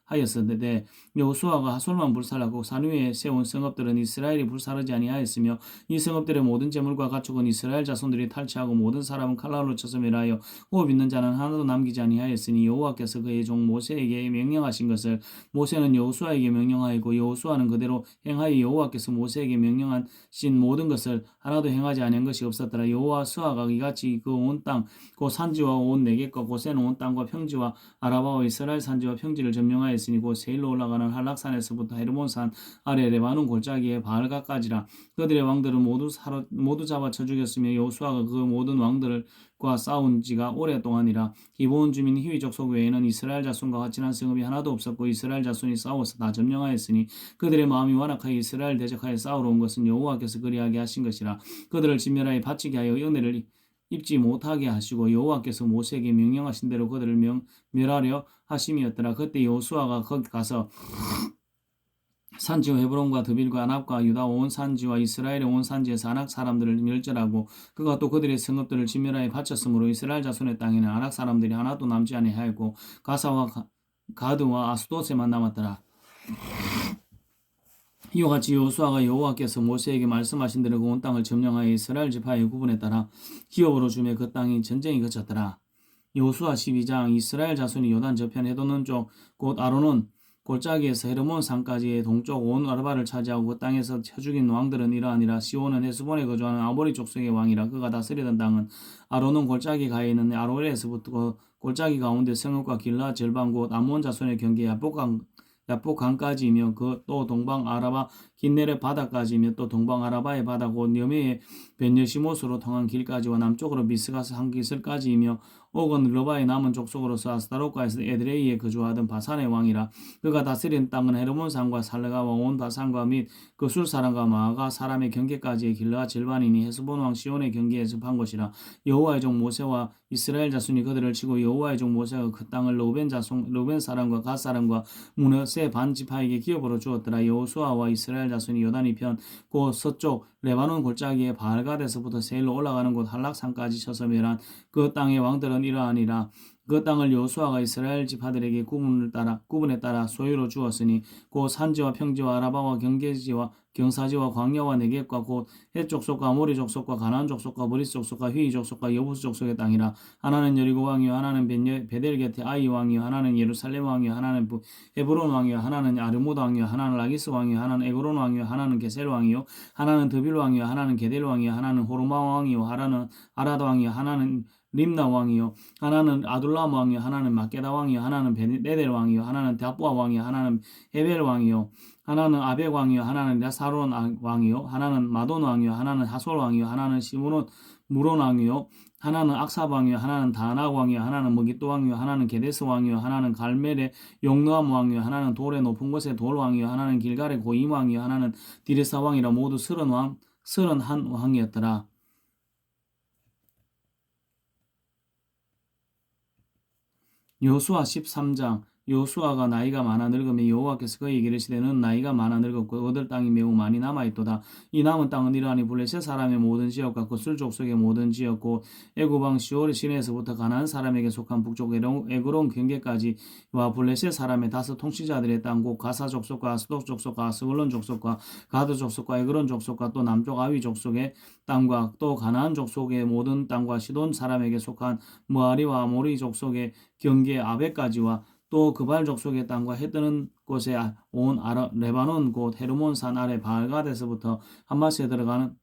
행하였었는데 여호수아가 하솔만 불살하고 산 위에 세운 성읍들은 이스라엘이 불사르지 아니하였으며 이 성읍들의 모든 재물과 가축은 이스라엘 자손들이 탈취하고 모든 사람은 칼날로 쳐서 멸하여 호흡 있는 자는 하나도 남기지 아니하였으니 여호와께서 그의 종 모세에게 명령하신 것을 모세는 여호수아에게 명령하였고 여호수아는 그대로 행하여 여호와께서 모세에게 명령하신 모든 것을 하나도 행하지 아니한 것이 없었더라. 여호수아가 이같이 그 온 땅, 그 산지와 온 내겝과 고센 온 땅과 평지와 아라바와 이스라엘 산지와 평지를 점령하였으니 곧 세일로 올라가는 한락산에서부터 헤르몬산 아래 레바논 골짜기의 바알가까지라. 그들의 왕들은 모두 잡아 쳐 죽였으며 여호수아가 그 모든 왕들과 싸운 지가 오랫동안이라. 기브온 주민 히위 족속 외에는 이스라엘 자손과 같이 난 성읍이 하나도 없었고 이스라엘 자손이 싸워서 다 점령하였으니 그들의 마음이 완악하여 이스라엘 대적하여 싸우러 온 것은 여호와께서 그리하게 하신 것이라. 그들을 진멸하여 바치게 하여 은혜를 입지 못하게 하시고 여호와께서 모세에게 명령하신 대로 그들을 멸하려 하심이었더라. 그때 여호수아가 거기 가서 산지와 헤브론과 드빌과 아납과 유다 온 산지와 이스라엘의 온 산지에서 아낙 사람들을 멸절하고 그가 또 그들의 성읍들을 진멸하여 바쳤으므로 이스라엘 자손의 땅에는 아낙 사람들이 하나도 남지 아니하였고 가사와 가드와 아스도세만 남았더라. 이와 같이 여호수아가 여호와께서 모세에게 말씀하신 대로 그 온 땅을 점령하여 이스라엘 지파의 구분에 따라 기업으로 주매 그 땅이 전쟁이 그쳤더라. 여호수아 12장. 이스라엘 자손이 요단 저편 해도는 쪽 곧 아로논 골짜기에서 헤르몬 산까지의 동쪽 온 아르바를 차지하고 그 땅에서 쳐 죽인 왕들은 이러하니라. 시온은 헤스본에 거주하는 아모리 족속의 왕이라. 그가 다스리던 땅은 아로논 골짜기 가에 있는 아로엘에서부터 골짜기 가운데 성읍과 길라 절반 곧 암몬 자손의 경계 야복강까지이며 그 또 동방 아라바 긴네레 바다까지이며 또 동방 아라바의 바다 곧 여메의 벤여시못으로 통한 길까지와 남쪽으로 미스가스 한기슬까지이며 옥은 러바의 남은 족속으로서 아스타로카에서 에드레이에 거주하던 바산의 왕이라. 그가 다스린 땅은 헤르몬산과 살레가와 온 바산과 및 그 술사람과 마아가 사람의 경계까지의 길라 절반이니 헤스본 왕 시온의 경계에서 판 것이라. 여호와의 종 모세와 이스라엘 자손이 그들을 치고 여호와의 종 모세가 그 땅을 르우벤 사람과 갓 사람과 문하세 반 지파에게 기업으로 주었더라. 여호수아와 이스라엘 자손이 요단이 편 곧 서쪽 레바논 골짜기의 바알갓에서부터 세일로 올라가는 곳 한락산까지 쳐서 멸한 그 땅의 왕들은 이러하니라. 그 땅을 여호수아가 이스라엘 지파들에게 구분에 따라 소유로 주었으니 곧 산지와 평지와 아라바와 경계지와 경사지와 광야와 네겝과 곧 헷 족속과 아모리 족속과 가나안 족속과 브리스 족속과 휘이 족속과 여부스 족속의 땅이라. 하나는 여리고 왕이요 하나는 베델 곁에 아이 왕이요 하나는 예루살렘 왕이요 하나는 헤브론 왕이요 하나는 아르모드 왕이요 하나는 라기스 왕이요 하나는 에그론 왕이요 하나는 게셀 왕이요 하나는 드빌 왕이요 하나는 게델 왕이요 하나는 호르마 왕이요 하나는 아라드 왕이요 하나는 림나 왕이요 하나는 아둘람 왕이요 하나는 마게다 왕이요 하나는 베델 왕이요 하나는 다부아 왕이요 하나는 헤벨 왕이요 하나는 아벡 왕이요 하나는 야사론 왕이요 하나는 마돈 왕이요 하나는 하솔 왕이요 하나는 시므론 무론 왕이요 하나는 악삽 왕이요 하나는 다낙 왕이요 하나는 머깃도 왕이요 하나는 게데스 왕이요 하나는 갈멜의 용노암 왕이요 하나는 돌의 높은 곳의 돌 왕이요 하나는 길갈의 고임 왕이요 하나는 디르사 왕이라. 모두 31 왕이었더라. 여호수아 13장. 여호수아가 나이가 많아 늙으며 여호와께서 그에게 이르시되 너는 나이가 많아 늙었고 얻을 땅이 매우 많이 남아있도다. 이 남은 땅은 이러하니 블레셋 사람의 모든 지역과 그술 족속의 모든 지역 곧 애굽 왕 시올 시내에서부터 가나안 사람에게 속한 북쪽 에그론 경계까지와 블레셋 사람의 다섯 통치자들의 땅 곧 가사 족속과 아스돗 족속과 아스글론 족속과 가드 족속과 에그론 족속과 또 남쪽 아위 족속의 땅과 또 가나안 족속의 모든 땅과 시돈 사람에게 속한 무아리와 아모리 족속의 경계 아벡까지와 또 그발 족속의 땅과 해 뜨는 곳에 온 레바논 곧 헤르몬산 아래 바알갓에서부터 함마스에 들어가는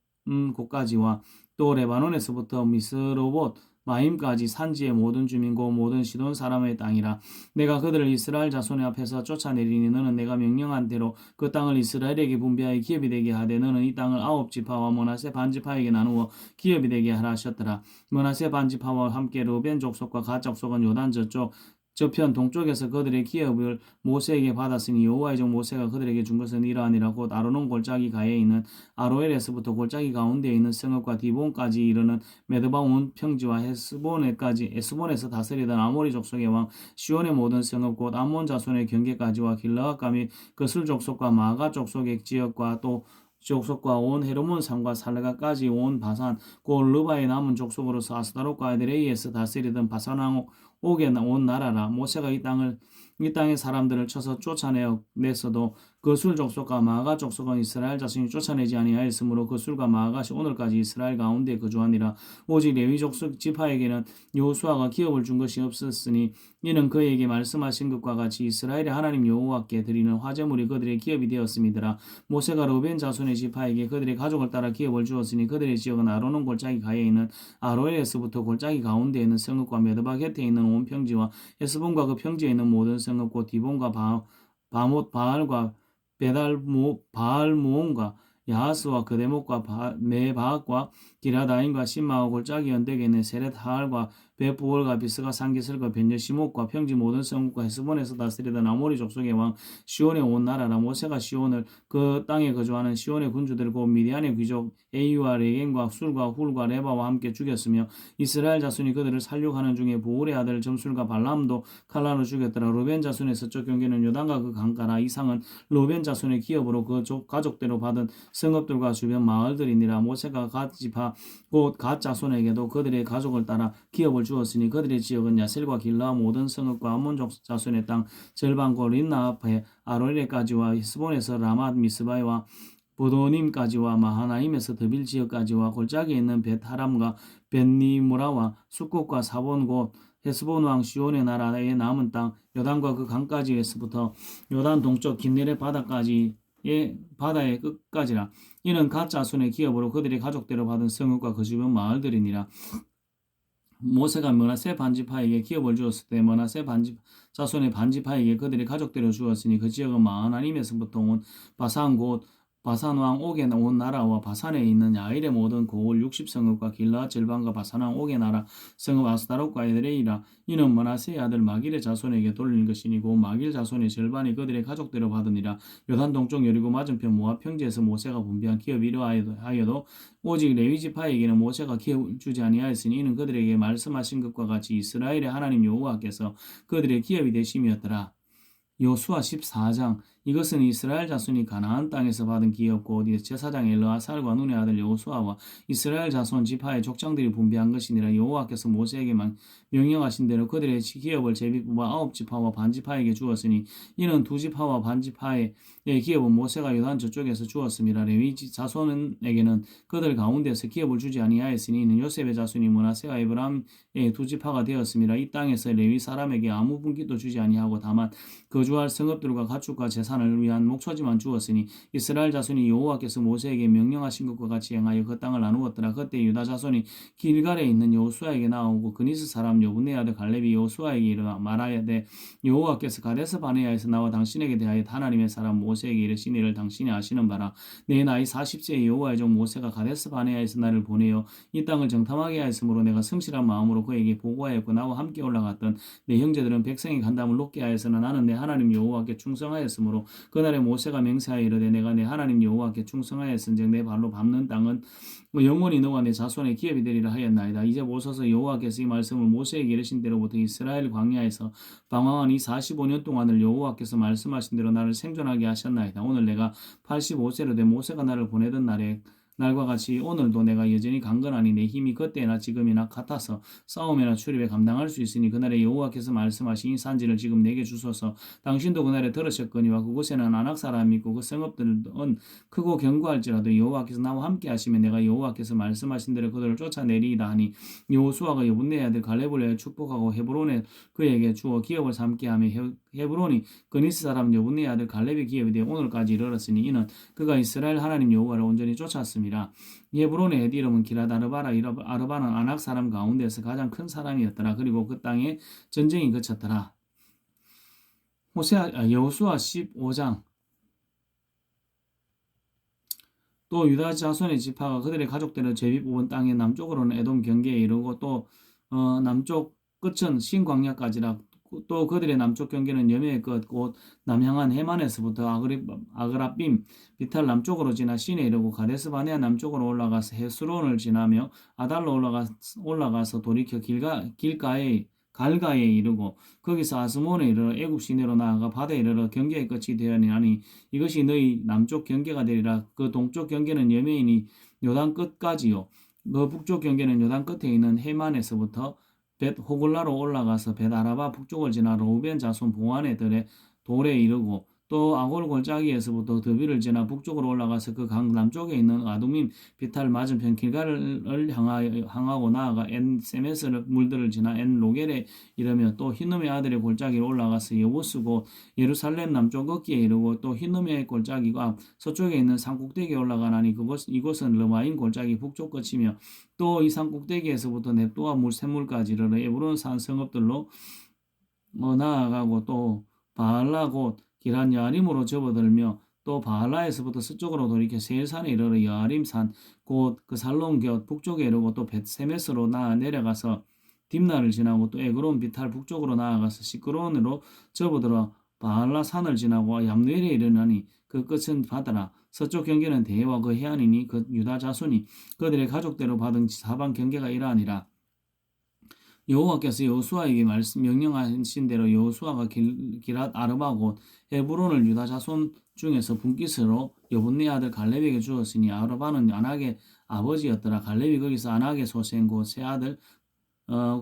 곳까지와 또 레바논에서부터 미스로봇 마임까지 산지의 모든 주민고 모든 시돈 사람의 땅이라. 내가 그들을 이스라엘 자손의 앞에서 쫓아내리니 너는 내가 명령한 대로 그 땅을 이스라엘에게 분배하여 기업이 되게 하되 너는 이 땅을 9지파와 므낫세 반지파에게 나누어 기업이 되게 하라 하셨더라. 므낫세 반지파와 함께 르벤 족속과 갓 족속은 요단 저편 동쪽에서 그들의 기업을 모세에게 받았으니 여호와의 종 모세가 그들에게 준 것은 이러하니라. 곧 아르논 골짜기 가에 있는 아로엘에서부터 골짜기 가운데에 있는 성읍과 디본까지 이르는 메드바 온 평지와 에스본에서 다스리던 아모리 족속의 왕 시온의 모든 성읍 곧 암몬 자손의 경계까지와 길르앗과 및 그술 족속과 마가 족속의 지역과 또 족속과 온 헤르몬 산과 살레가까지 온 바산 곧 르바의 남은 족속으로서 아스타롯과 에드레이에서 다스리던 바산 왕 옥에 온 나라라. 모세가 이 땅의 사람들을 쳐서 쫓아냈어도 그술 족속과 마가 족속은 이스라엘 자손이 쫓아내지 아니하였으므로 그술과 마가시 오늘까지 이스라엘 가운데 거주하니라. 오직 레위 족속 지파에게는 여호수아가 기업을 준 것이 없었으니 이는 그에게 말씀하신 것과 같이 이스라엘의 하나님 여호와께 드리는 화제물이 그들의 기업이 되었음이더라. 모세가 르벤 자손의 지파에게 그들의 가족을 따라 기업을 주었으니 그들의 지역은 아로논 골짜기 가에 있는 아로엘에서부터 골짜기 가운데 있는 성읍과 메드바 곁에 있는 온 평지와 헤스본과 그 평지에 있는 모든 성읍 곧 디본과 바못 바알과 바알무온과 야하스와 그데목과 메바악과 기라다임과 신마와 골짜기 언덕에 있는 세렛 하알과 베부올과 비스가 산기슬과 변여시목과 평지 모든 성읍과 헤스본에서 다스리던 아모리 족속의 왕 시온의 온 나라라. 모세가 시온을 그 땅에 거주하는 시온의 군주들 곧 미디안의 귀족 에이와 레겐과 술과 훌과 레바와 함께 죽였으며 이스라엘 자손이 그들을 살육하는 중에 부울의 아들 점술과 발람도 칼라로 죽였더라. 르벤 자손의 서쪽 경계는 요단과 그 강가라. 이상은 르벤 자손의 기업으로 그 가족대로 받은 성읍들과 주변 마을들이니라. 모세가 갓 지파 곧 갓 자손에게도 그들의 가족을 따라 기업을 주었으니 그들의 지역은 야셀과 길라 모든 성읍과 암몬 자손의 땅 절반과 린나 앞에 아로엘까지와 히스본에서 라맛 미스바이와 보도님까지와 마하나임에서 드빌 지역까지와 골짜기에 있는 벳하람과 벳니무라와 숫곳과 사본 곧 헤스본 왕 시온의 나라의 남은 땅 요단과 그 강까지에서부터 요단 동쪽 긴네레 바다까지 바다의 끝까지라. 이는 갓 자손의 기업으로 그들의 가족대로 받은 성읍과 그 주변 마을들이니라. 모세가 므낫세 반지파에게 기업을 주었을 때 므낫세 자손의 반지파에게 그들의 가족대로 주었으니 그 지역은 마하나임에서부터 온 바산 곧 바산 왕 옥에 온 나라와 바산에 있는 야일의 모든 고을 60성읍과 길라 절반과 바산 왕 옥의 나라 성읍 아스타롯과 에드레이라. 이는 므낫세의 아들 마길의 자손에게 돌린 것이니고 마길 자손의 절반이 그들의 가족대로 받으니라. 요단 동쪽 여리고 맞은편 모압 평지에서 모세가 분배한 기업이 이러하여도 오직 레위 지파에게는 모세가 기업을 주지 아니하였으니 이는 그들에게 말씀하신 것과 같이 이스라엘의 하나님 여호와께서 그들의 기업이 되심이었더라. 여호수아 14장. 이것은 이스라엘 자손이 가나안 땅에서 받은 기업고 제사장 엘르아살과 눈의 아들 여호수아와 이스라엘 자손 지파의 족장들이 분배한 것이니라. 여호와께서 모세에게만 명령하신 대로 그들의 기업을 제비 뽑아 9지파와 반지파에게 주었으니 이는 2지파와 반지파의 기업은 모세가 요단 저쪽에서 주었음이라. 레위 자손에게는 그들 가운데서 기업을 주지 아니하였으니 이는 요셉의 자손이 므낫세와 에브라임의 2지파가 되었음이라. 이 땅에서 레위 사람에게 아무 분깃도 주지 아니하고 다만 거주할 성읍들과 가축과 재산을 위한 목초지만 주었으니 이스라엘 자손이 여호와께서 모세에게 명령하신 것과 같이 행하여 그 땅을 나누었더라. 그때 유다 자손이 길갈에 있는 여호수아에게 나오고 그니스 사람 여분네 아들 갈렙이 여호수아에게 이르러 말하여되 여호와께서 가데스 바네아에서 나와 당신에게 대하여 하나님의 사람 모세에게 이르시니 이를 당신이 아시는 바라. 내 나이 40세의 여호와의 종 모세가 가데스 바네아에서 나를 보내어 이 땅을 정탐하게 하였으므로 내가 성실한 마음으로 그에게 보고하였고 나와 함께 올라갔던 내 형제들은 백성의 간담을 높게 하였으나 나는 내 하나님 여호와께 충성하였으므로 그날에 모세가 맹세하여 이르되 내가 내 하나님 여호와께 충성하였은즉 내 발로 밟는 땅은 영원히 너와 내 자손의 기업이 되리라 하였나이다. 이제 보소서 여호와께서 이 말씀을 모세에게 이르신 대로부터 이스라엘 광야에서 방황한 이 45년 동안을 여호와께서 말씀하신 대로 나를 생존하게 하셨나이다. 오늘 내가 85세로 된 모세가 나를 보내던 날과 같이 오늘도 내가 여전히 강건하니 내 힘이 그때나 지금이나 같아서 싸움이나 출입에 감당할 수 있으니 그날에 여호와께서 말씀하신 이 산지를 지금 내게 주소서. 당신도 그날에 들으셨거니와 그곳에는 아낙 사람이 있고 그 성읍들은 크고 견고할지라도 여호와께서 나와 함께 하시면 내가 여호와께서 말씀하신 대로 그들을 쫓아내리이다 하니 여호수아가 여분네 아들 갈렙을 축복하고 헤브론에 그에게 주어 기업을 삼게 하며 헤브론이 그니스 사람 여분네 아들 갈렙의 기업이 되어 오늘까지 이르렀으니 이는 그가 이스라엘 하나님 여호와를 온전히 쫓았습니다. 헤브론의 옛 이름은 기럇 아르바라. 아르바는 아낙 사람 가운데서 가장 큰 사람이었더라. 그리고 그 땅에 전쟁이 그쳤더라. 여호수아 15장. 또 유다 자손의 지파가 그들의 가족들을 제비 뽑은 땅의 남쪽으로는 에돔 경계에 이르고 또 남쪽 끝은 신광야까지라. 또 그들의 남쪽 경계는 여매의 끝 곧 남향한 해만에서부터 아그라빔 비탈 남쪽으로 지나 신에 이르고 가데스 바네아 남쪽으로 올라가서 헤스론을 지나며 아달로 올라가서 돌이켜 갈가에 이르고 거기서 아스몬에 이르러 애굽 시내로 나아가 바다에 이르러 경계의 끝이 되었니 이것이 너희 남쪽 경계가 되리라. 그 동쪽 경계는 여매이니 요단 끝까지요. 그 북쪽 경계는 요단 끝에 있는 해만에서부터 벳 호글라로 올라가서 벳 아라바 북쪽을 지나 르우벤 자손 보안의 돌에 이르고 또 아골 골짜기에서부터 더비를 지나 북쪽으로 올라가서 그 강 남쪽에 있는 아두밈 비탈 맞은편 길갈을 향하고 나아가 엔 세메스 물들을 지나 엔 로겔에 이르며 또 흰놈의 아들의 골짜기로 올라가서 여보스 곧 예루살렘 남쪽 어기에 이르고 또 흰놈의 골짜기가 서쪽에 있는 산꼭대기에 올라가나니 이곳은 르마임 골짜기 북쪽 끝이며 또 이 산꼭대기에서부터 넵도와 샘물까지 이르러 에브론 산 성읍들로 나아가고 또 바알라 곧 기란 여아림으로 접어들며 또 바알라에서부터 서쪽으로 돌이켜 세일산에 이르러 여아림산 곧 그 살론 곁 북쪽에 이르고 또 벳세메스로 내려가서 딥나를 지나고 또 에그론 비탈 북쪽으로 나아가서 시끄론으로 접어들어 바알라 산을 지나고 얌누엘에 이르나니 그 끝은 바다라. 서쪽 경계는 대해와 그 해안이니 그 유다 자손이 그들의 가족대로 받은 사방 경계가 이러하니라. 여호와께서 여호수아에게 명령하신 대로 여호수아가 기랏 아르바 곧 헤브론을 유다 자손 중에서 분깃으로 여분네 아들 갈렙에게 주었으니 아르바는 아낙의 아버지였더라. 갈렙이 거기서 아낙의 소생 곧 세 아들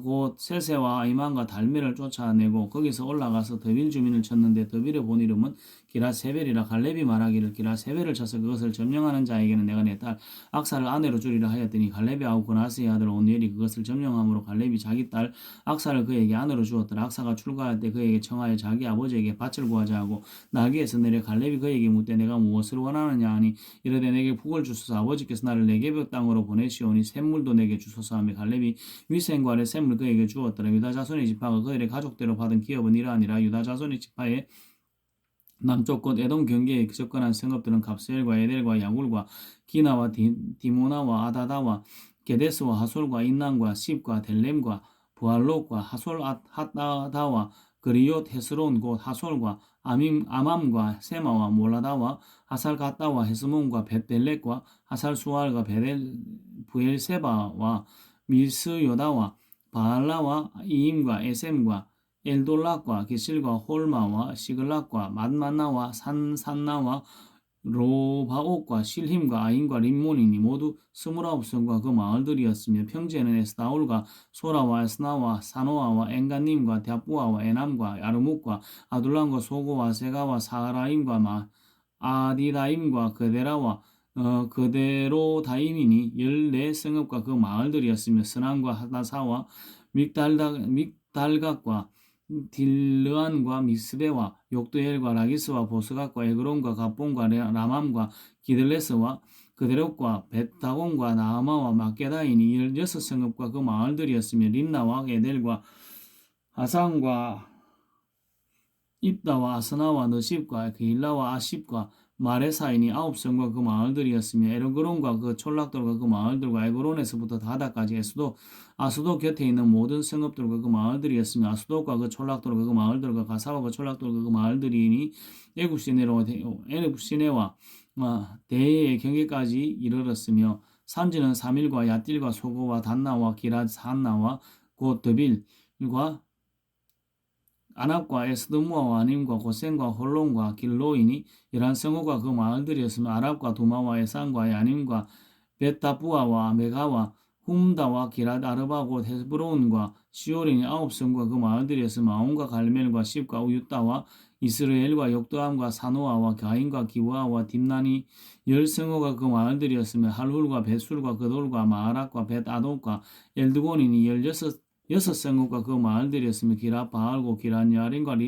곧 세세와 아이만과 달메를 쫓아내고 거기서 올라가서 더빌 주민을 쳤는데 더빌의 본 이름은 기라세벨이라. 갈렙이 말하기를 기라세벨을 쳐서 그것을 점령하는 자에게는 내가 내 딸 악사를 아내로 주리라 하였더니 갈렙이 아우 고나스의 아들 온니엘이 그것을 점령함으로 갈렙이 자기 딸 악사를 그에게 아내로 주었더라. 악사가 출가할 때 그에게 청하여 자기 아버지에게 밭을 구하자 하고 나귀에서 내려 갈렙이 그에게 묻되 내가 무엇을 원하느냐 하니 이르되 내게 북을 주소서. 아버지께서 나를 네게브 땅으로 보내시오니 샘물도 내게 주소서 하며 갈렙이 위생과 샘을 그에게 주었더라. 유다 자손의 지파가 그들의 가족대로 받은 기업은 이러하니라. 유다 자손의 지파의 남쪽 끝 에돔 경계에 접근한 성읍들은 갑스엘과 에델과 야굴과 기나와 디모나와 아다다와 게데스와 하솔과 인난과 십과 델렘과 부알롯과 하솔 핫다다와 그리옷 헤스론 곧 하솔과 아맘과 세마와 몰라다와 하살가다와 헤스몬과 벳벨렉과 하살수알과 부엘세바와 밀스요다와 바알라와 이임과 에셈과 엘돌락과 기실과 홀마와 시글락과 맛만나와 산산나와 로바옥과 실힘과 아인과 림몬이니 모두 29성과 그 마을들이었으며 평지에는 에스다올과 소라와 에스나와 사노아와 엔간님과 대부아와 에남과 야르묵과 아둘람과 소고와 세가와 사라임과 아디다임과 그데라와 그데로다임이니 14성읍과 그 마을들이었으며 스난과 하다사와 믹달각과 딜르안과 미스베와 욕두엘과 라기스와 보스각과 에그론과 갑본과 라맘과 기들레스와 그데lok과 벳다곤과 나아마와 막게다인이 16성읍과 그 마을들이었으며 림나와 에델과 아상과 입다와 아스나와 너십과 그일라와 아십과 마레사인이 9성과 그 마을들이었으며 에르그론과 그 촌락들과 그 마을들과 에그론에서부터 다다까지 아수도 곁에 있는 모든 성읍들과 그 마을들이었으며 아수도과 그 촌락들과 그 마을들과 가사와 그 촌락들과 그 마을들이니 애굽시내와 대해의 경계까지 이르렀으며 산지는 사밀과 야딜과 소고와 단나와 기라산나와 곧 드빌과 아납과 에스드무와 아님과 고센과 홀론과 길로이니 11성읍과 그 마을들이었으며 아랍과 두마와 에산과 야님과 벳다부아와 메가와 훔다와 기랏 아르바 곧 헤브론과 시올이니 9성과 그 마을들이었으며 마온과 갈멜과 십과 우유다와 이스라엘과 역도함과 사노아와 가인과 기와와 딥나니 10성읍과 그 마을들이었으며 할훌과 벳술과 그돌과 마하락과 벳아독과 엘드곤이니 16성읍과 그 마을들이었으며 기라바알고 기란야린과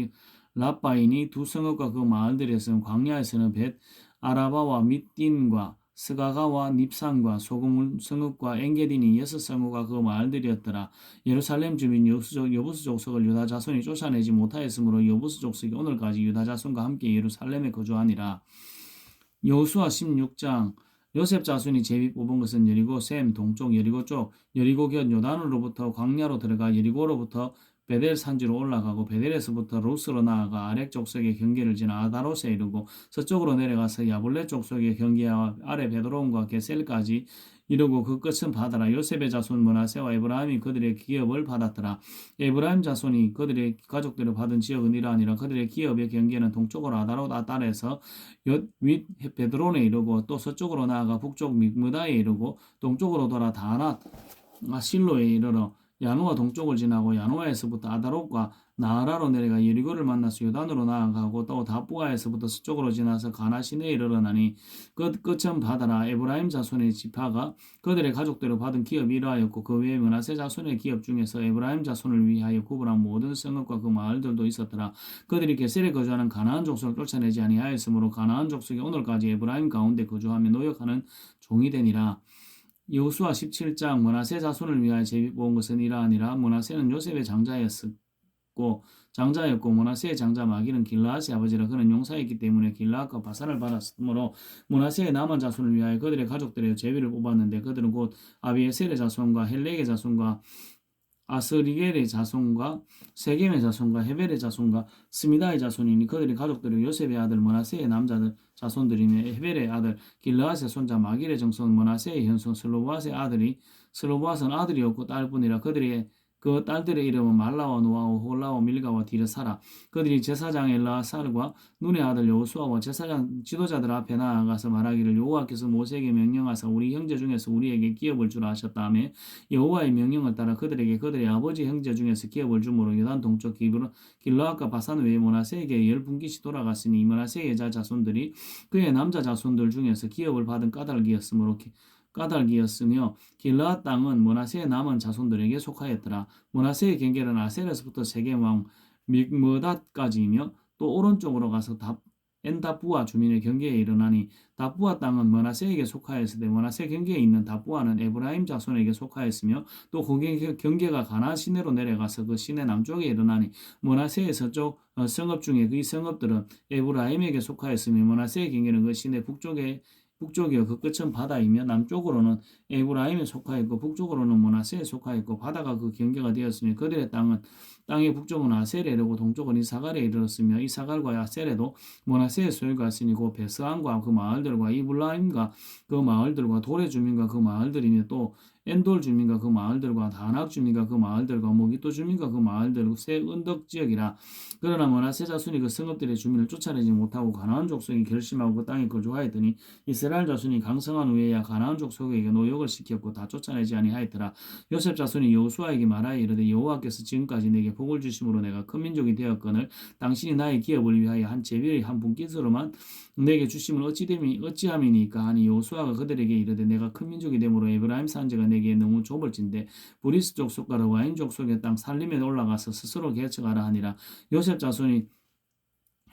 라빠이니 2성읍과 그 마을들이었으며 광야에서는 벳 아라바와 밑딘과 스가가와 닙산과 소금 성읍과 엔게딘이 6성읍과 그 마을들이었더라. 예루살렘 주민 여부스 족속을 유다 자손이 쫓아내지 못하였으므로 여부스 족속이 오늘까지 유다 자손과 함께 예루살렘에 거주하니라. 여호수아 16장 요셉 자손이 제비 뽑은 것은 여리고 셈 동쪽 여리고 쪽 여리고 곁 요단으로부터 광야로 들어가 여리고로부터 베델 산지로 올라가고 베델에서부터 루스로 나아가 아렉 족속의 경계를 지나 아다롯에 이르고 서쪽으로 내려가서 야블레 족속의 경계와 아래 베드로온과 게셀까지 이르고 그 끝은 바다라. 요셉의 자손 므나세와 에브라임이 그들의 기업을 받았더라. 에브라임 자손이 그들의 가족들을 받은 지역은 이러하니라. 그들의 기업의 경계는 동쪽으로 아다롯 아달에서 윗 베드론에 이르고 또 서쪽으로 나아가 북쪽 믹무다에 이르고 동쪽으로 돌아 다낫 실로에 이르러 야누아 동쪽을 지나고 야누아에서부터 아다롯과 나아라로 내려가 여리고를 만나서 요단으로 나아가고 또 다부아에서부터 서쪽으로 지나서 가나 시내에 이르러나니 끝은 바다라. 에브라임 자손의 지파가 그들의 가족대로 받은 기업이 이러하였고 그 외에 므나세 자손의 기업 중에서 에브라임 자손을 위하여 구분한 모든 성읍과 그 마을들도 있었더라. 그들이 게셀에 거주하는 가나안 족속을 쫓아내지 아니하였으므로 가나안 족속이 오늘까지 에브라임 가운데 거주하며 노역하는 종이 되니라. 여호수아 17장 므나세 자손을 위하여 제비 뽑은 것은 이러하니라. 므나세는 요셉의 장자였고 므나세의 장자 마기는 길라앗의 아버지라. 그는 용사였기 때문에 길라앗과 바산을 받았으므로 므나세의 남은 자손을 위하여 그들의 가족들의 제비를 뽑았는데 그들은 곧 아비에셀의 자손과 헬렉의 자손과 아스리겔의 자손과 세겜의 자손과 헤벨의 자손과 스미다의 자손이니 그들의 가족들은 요셉의 아들 므나세의 남자들 자손들이며 헤벨의 아들 길르앗의 손자 마길의 정손 므나세의 현손 슬로보앗은 아들이 없고 딸뿐이라. 그들의 그 딸들의 이름은 말라와 노아와 홀라와 밀가와 디르사라. 그들이 제사장 엘라살과 눈의 아들 여호수아와 제사장 지도자들 앞에 나아가서 말하기를 여호와께서 모세에게 명령하사 우리 형제 중에서 우리에게 기업을 주라 하셨다며 여호와의 명령을 따라 그들에게 그들의 아버지 형제 중에서 기업을 주므로 요단 동쪽 길르앗과 바산 외에 므나세에게 10분기씩 돌아갔으니 므나세의 여자 자손들이 그의 남자 자손들 중에서 기업을 받은 까닭이었으며 길르앗 땅은 므나세의 남은 자손들에게 속하였더라. 므나세의 경계는 아셀에서부터 세겜 왕 믹므닷까지이며 또 오른쪽으로 가서 엔다부아 주민의 경계에 이르나니 다부아 땅은 므나세에게 속하였으되 므나세 경계에 있는 다부아는 에브라임 자손에게 속하였으며 또 그 경계가 가나안 시내로 내려가서 그 시내 남쪽에 이르나니 므나세의 서쪽 성읍 중에 그 성읍들은 에브라임에게 속하였으며 므나세의 경계는 그 시내 북쪽이요 그 끝은 바다이며 남쪽으로는 에브라임에 속하였고 북쪽으로는 므나세에 속하였고 바다가 그 경계가 되었으며 그들의 땅의 북쪽은 아셀에 이르고 동쪽은 이사갈에 이르렀으며 이사갈과 아셀에도 므나세의 소유가 있으니 곧 베스안과 그 마을들과 이블라임과 그 마을들과 도레 주민과 그 마을들이며 또 엔돌 주민과 그 마을들과 다낙 주민과 그 마을들과 모기또 주민과 그 마을들 새 언덕 지역이라. 그러나 므낫세 자손이 그 성읍들의 주민을 쫓아내지 못하고 가나안 족속이 결심하고 그 땅에 거주하였더니 이스라엘 자손이 강성한 후에야 가나안 족속에게 노역을 시켰고 다 쫓아내지 아니하였더라. 요셉 자손이 여호수아에게 말하여 이르되 여호와께서 지금까지 내게 복을 주심으로 내가 큰 민족이 되었거늘 당신이 나의 기업을 위하여 한 제비의 한 분깃으로만 내게 주심을 어찌함이니까 하니 여호수아가 그들에게 이르되 내가 큰 민족이 되므로 에브라임 산지가 내게 너무 좁을진대 브리스 족속과 와인족 속의 땅 살림에 올라가서 스스로 개척하라 하니라. 요셉 자손이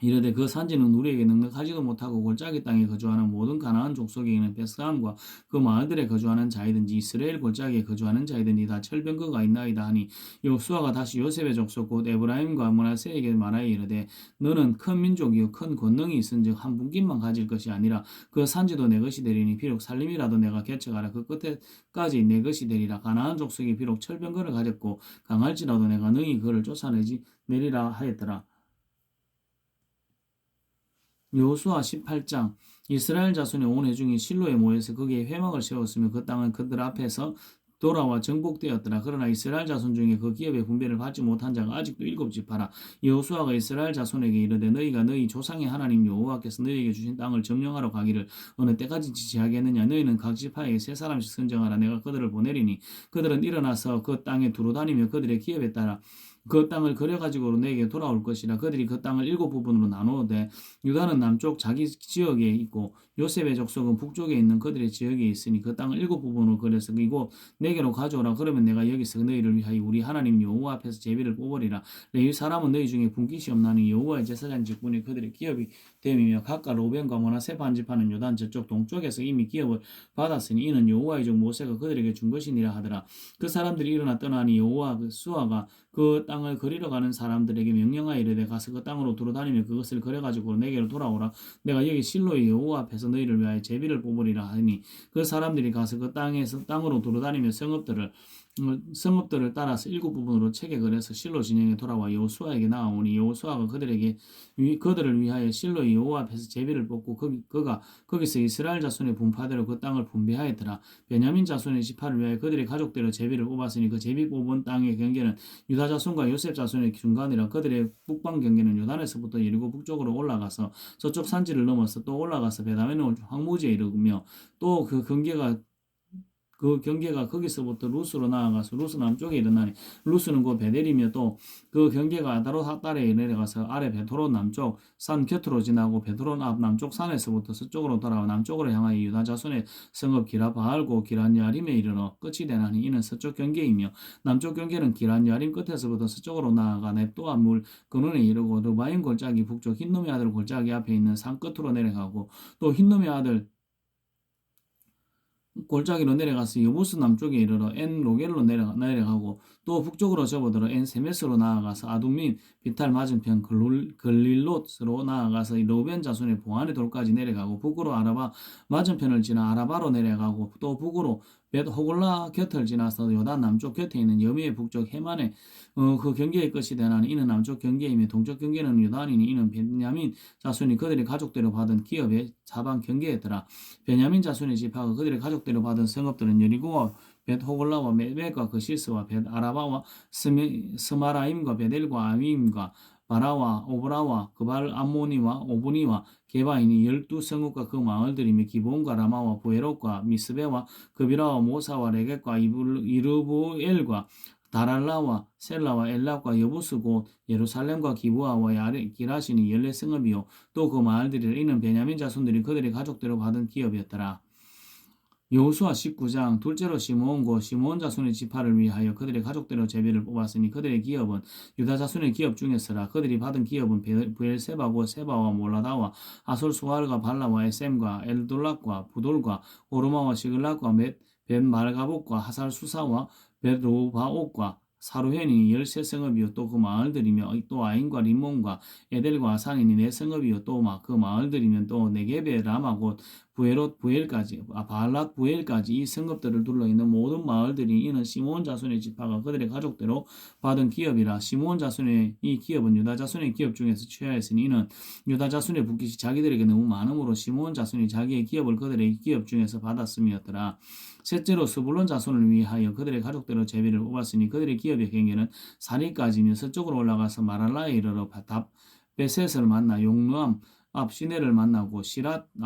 이르되 그 산지는 우리에게 넉넉하지도 못하고 골짜기 땅에 거주하는 모든 가나안 족속에 있는 베스함과 그 마을들에 거주하는 자이든지 이스라엘 골짜기에 거주하는 자이든지 다 철병거가 있나이다 하니 여호수아가 다시 요셉의 족속 곧 에브라임과 므낫세에게 말하여 이르되 너는 큰 민족이요 큰 권능이 있은즉 한 분깃만 가질 것이 아니라 그 산지도 내 것이 되리니 비록 살림이라도 내가 개척하라 그 끝에까지 내 것이 되리라. 가나안 족속이 비록 철병거를 가졌고 강할지라도 내가 능히 그를 쫓아내지 내리라 하였더라. 여호수아 18장. 이스라엘 자손의 온 회중이 실로에 모여서 거기에 회막을 세웠으며 그 땅은 그들 앞에서 돌아와 정복되었더라. 그러나 이스라엘 자손 중에 그 기업의 분배를 받지 못한 자가 아직도 7지파라. 여호수아가 이스라엘 자손에게 이르되 너희가 너희 조상의 하나님 여호와께서 너희에게 주신 땅을 점령하러 가기를 어느 때까지 지체하겠느냐. 너희는 각 지파에게 3사람씩 선정하라. 내가 그들을 보내리니 그들은 일어나서 그 땅에 두루 다니며 그들의 기업에 따라 그 땅을 거려가지고 내게 돌아올 것이라. 그들이 그 땅을 7부분으로 나누되 유다는 남쪽 자기 지역에 있고 요셉의 족속은 북쪽에 있는 그들의 지역에 있으니 그 땅을 7부분으로 거려서 이곳 내게로 가져오라. 그러면 내가 여기서 너희를 위하여 우리 하나님 여호와 앞에서 제비를 뽑으리라. 레위 사람은 너희 중에 분깃이 없나니 여호와의 제사장 직분이 그들의 기업이 됨이며 각각 로벤과 므낫세 반지파는 요단 저쪽 동쪽에서 이미 기업을 받았으니 이는 여호와의 종 모세가 그들에게 준 것이니라 하더라. 그 사람들이 일어나 떠나니 여호와 수아가 그 땅을 거리러 가는 사람들에게 명령하여 이르되 가서 그 땅으로 돌아다니며 그것을 거려가지고 내게로 돌아오라. 내가 여기 실로의 여호와 앞에서 너희를 위하여 제비를 뽑으리라 하니 그 사람들이 가서 그 땅으로 돌아다니며 성읍들을 따라서 7부분으로 체계 그려서 실로 진영에 돌아와 여호수아에게 나아오니 여호수아가 그들을 위하여 실로의 여호와 앞에서 제비를 뽑고 그가 거기서 이스라엘 자손의 분파대로 그 땅을 분배하였더라. 베냐민 자손의 지파를 위하여 그들의 가족대로 제비를 뽑았으니 그 제비 뽑은 땅의 경계는 유다 자손과 요셉 자손의 중간이라. 그들의 북방 경계는 요단에서부터 여리고 북쪽으로 올라가서 저쪽 산지를 넘어서 또 올라가서 베다메는 황무지에 이르며 또 그 경계가 거기서부터 루스로 나아가서 루스 남쪽에 이르나니 루스는 그 베델이며 또 그 경계가 아다롯 딸에 내려가서 아래 베토론 남쪽 산 곁으로 지나고 베토론 앞 남쪽 산에서부터 서쪽으로 돌아와 남쪽으로 향하여 유다 자손의 성읍 기라바알고 기란야림에 이르러 끝이 되나니 이는 서쪽 경계이며 남쪽 경계는 기란야림 끝에서부터 서쪽으로 나아가 넵도아 물 근원에 이르고 르바임 골짜기 북쪽 흰놈의 아들 골짜기 앞에 있는 산 끝으로 내려가고 또 흰놈의 아들 골짜기로 내려가서 여부스 남쪽에 이르러 엔 로겔로 내려가고 또 북쪽으로 접어들어 엔 세메스로 나아가서 아둠민 비탈 맞은편 글릴롯으로 나아가서 로벤 자손의 보안의 돌까지 내려가고 북으로 아라바 맞은편을 지나 아라바로 내려가고 또 북으로 벳 호글라 곁을 지나서 요단 남쪽 곁에 있는 여미의 북쪽 해만의 그 경계의 끝이 되나니 이는 남쪽 경계이며 동쪽 경계는 유다니니 이는 베냐민 자손이 그들의 가족대로 받은 기업의 사방 경계였더라. 베냐민 자손의 지파가 그들의 가족대로 받은 성읍들은 여리고와 벳 호글라와 메백과 그 시스와 벳 아라바와 스마라임과 베델과 아미임과 바라와 오브라와 그발 암모니와 오브니와 게바인이 12성읍과 그 마을들이며 기본과 라마와 부에롯과 미스베와 그비라와 모사와 레겟과 이르부엘과 다랄라와 셀라와 엘랍과 여부스 곧 예루살렘과 기부아와 기라신이 14성읍이요 또 그 마을들이 이는 베냐민 자손들이 그들의 가족대로 받은 기업이었더라. 여호수아 19장. 둘째로 시므온고 시므온 자손의 지파를 위하여 그들의 가족대로 제비를 뽑았으니 그들의 기업은 유다 자손의 기업 중에서라. 그들이 받은 기업은 부엘세바고 세바와 몰라다와 아솔수알과 발라와 에셈과 엘돌락과 부돌과 오르마와 시글락과 벳말가복과 하살수사와 벳로바옥과 사루헨이 13성읍이요 또 그 마을들이며 또 아인과 림몬과 에델과 아산이니 4성읍이요 또 그 마을들이면 또 네게베 라마 곧 부엘까지 바알랏 부엘까지 이 성읍들을 둘러있는 모든 마을들이 이는 시므온 자손의 지파가 그들의 가족대로 받은 기업이라. 시므온 자손의 이 기업은 유다 자손의 기업 중에서 취하였으니 이는 유다 자손의 북깃이 자기들에게 너무 많으므로 시므온 자손이 자기의 기업을 그들의 기업 중에서 받았음이었더라. 셋째로 스불론 자손을 위하여 그들의 가족대로 제비를 뽑았으니 그들의 기업의 경계는 사리까지며 서쪽으로 올라가서 마랄라에 이르러 베셋을 만나 용르암 앞 시내를 만나고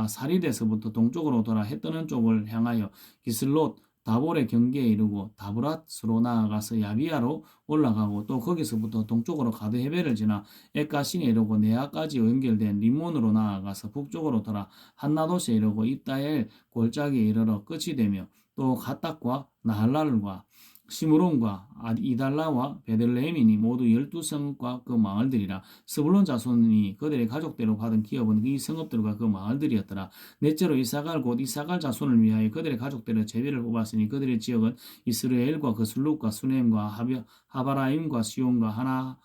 사리데서부터 동쪽으로 돌아 해 뜨는 쪽을 향하여 기슬롯 다볼의 경계에 이르고 다브랏으로 나아가서 야비아로 올라가고 또 거기서부터 동쪽으로 가드 헤벨을 지나 에까신에 이르고 네아까지 연결된 리몬으로 나아가서 북쪽으로 돌아 한나도시에 이르고 입다엘 골짜기에 이르러 끝이 되며 또 갓닥과 나할랄과 시므론과 이달라와 베들레헴이니 모두 12성읍과 그 마을들이라. 스불론 자손이 그들의 가족대로 받은 기업은 이 성읍들과 그 마을들이었더라. 넷째로 이사갈 곧 이사갈 자손을 위하여 그들의 가족대로 제비를 뽑았으니 그들의 지역은 이스라엘과 그슬룩과 수넴과 하바라임과 시온과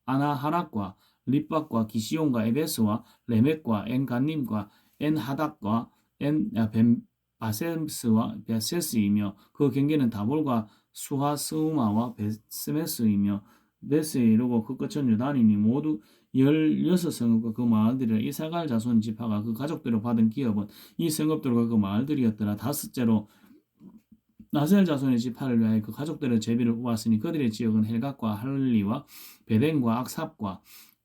아나하락과 립박과 기시온과 에베스와 레멕과 엔간님과 엔하닥과 바세스와 베세스이며 그 경계는 다볼과 수하스우마와 베스메스이며 베스에 이르고 그 끝은 유단이니 모두 16성읍과 그 마을들이라. 이사갈 자손 지파가 그 가족대로 받은 기업은 이 성읍들과 그 마을들이었더라. 다섯째로 나셀 자손의 지파를 위하여 그 가족들의 제비를 뽑았으니 그들의 지역은 헬갓과 할리와 베덴과 악삽과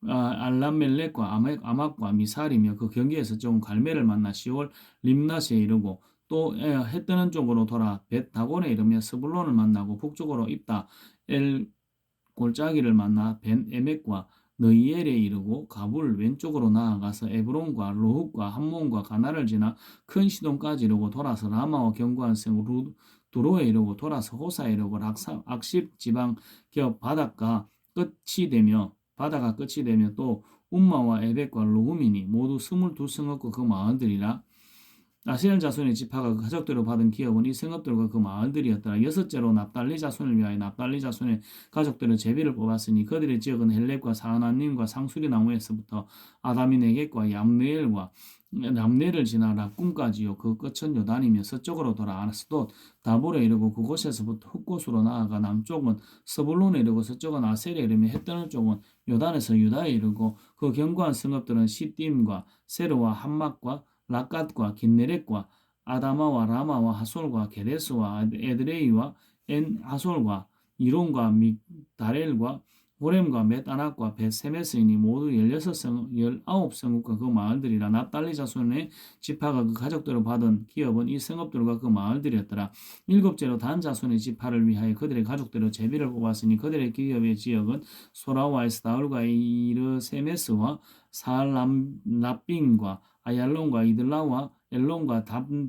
알람멜렉과 아막과 미살이며 그 경계에서 좀 갈멜을 만나 시월 림낫에 이르고 또 해 뜨는 쪽으로 돌아 벳다곤에 이르며 스불론을 만나고 북쪽으로 입다 엘 골짜기를 만나 벤 에멕과 너이엘에 이르고 가불 왼쪽으로 나아가서 에브론과 로흑과 함몬과 가나를 지나 큰 시돈까지 이르고 돌아서 라마와 견고한 성 두로에 이르고 돌아서 호사에 이르고 악십 지방 겹 바다가 끝이 되며 또 움마와 에벡과 루후미니 모두 22성읍과 그 마을들이라. 아셀 자손의 지파가 그 가족대로 받은 기업은 이 성읍들과 그 마을들이었더라. 여섯째로 납달리 자손을 위하여 납달리 자손의 가족들은 제비를 뽑았으니 그들의 지역은 헬렙과 사하나님과 상수리 나무에서부터 아다미네겟과 얌네를 지나 랍꿈까지요. 그 끝은 요단이며 서쪽으로 돌아 아스돗 다볼에 이르고 그곳에서부터 흑곳으로 나아가 남쪽은 서불론에 이르고 서쪽은 아셀에 이르며 해 뜨는 쪽은 요단에서 유다에 이르고 그 견고한 성읍들은 시딤과 세르와 함막과 락갓과 긴네렛과 아다마와 라마와 하솔과 게데스와 에드레이와 엔하솔과 이론과 믹다렐과 호렘과 벳아낙과 벳세메스이니 모두 19성읍과 그 마을들이라. 납달리 자손의 지파가 그 가족대로 받은 기업은 이 성읍들과 그 마을들이었더라. 일곱째로 단 자손의 지파를 위하여 그들의 가족대로 제비를 뽑았으니 그들의 기업의 지역은 소라와 에스다울과 이르세메스와 사알람라빙과 아얄론과 이들라와 엘론과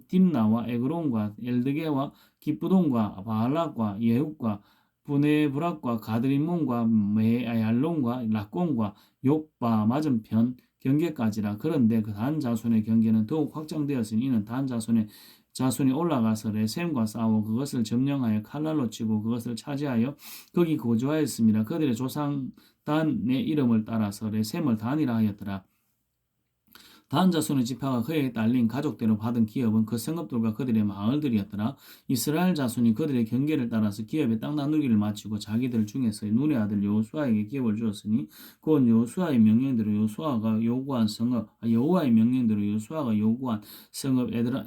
딥나와 에그론과 엘드게와 기쁘돈과 바알락과 예훅과 부네브락과 가드림몬과 메아얄론과 락공과 욕바 맞은편 경계까지라. 그런데 그 단 자손의 경계는 더욱 확장되었으니 이는 단 자손이 올라가서 레셈과 싸워 그것을 점령하여 칼날로 치고 그것을 차지하여 거기 거주하였습니다. 그들의 조상 단의 이름을 따라서 레셈을 단이라 하였더라. 단 자손의 지파가 그에게 딸린 가족대로 받은 기업은 그 성읍들과 그들의 마을들이었더라. 이스라엘 자손이 그들의 경계를 따라서 기업의 땅 나누기를 마치고 자기들 중에서 눈의 아들 여호수아에게 기업을 주었으니 그건 여호수아의 명령대로 여호수아가 요구한 성읍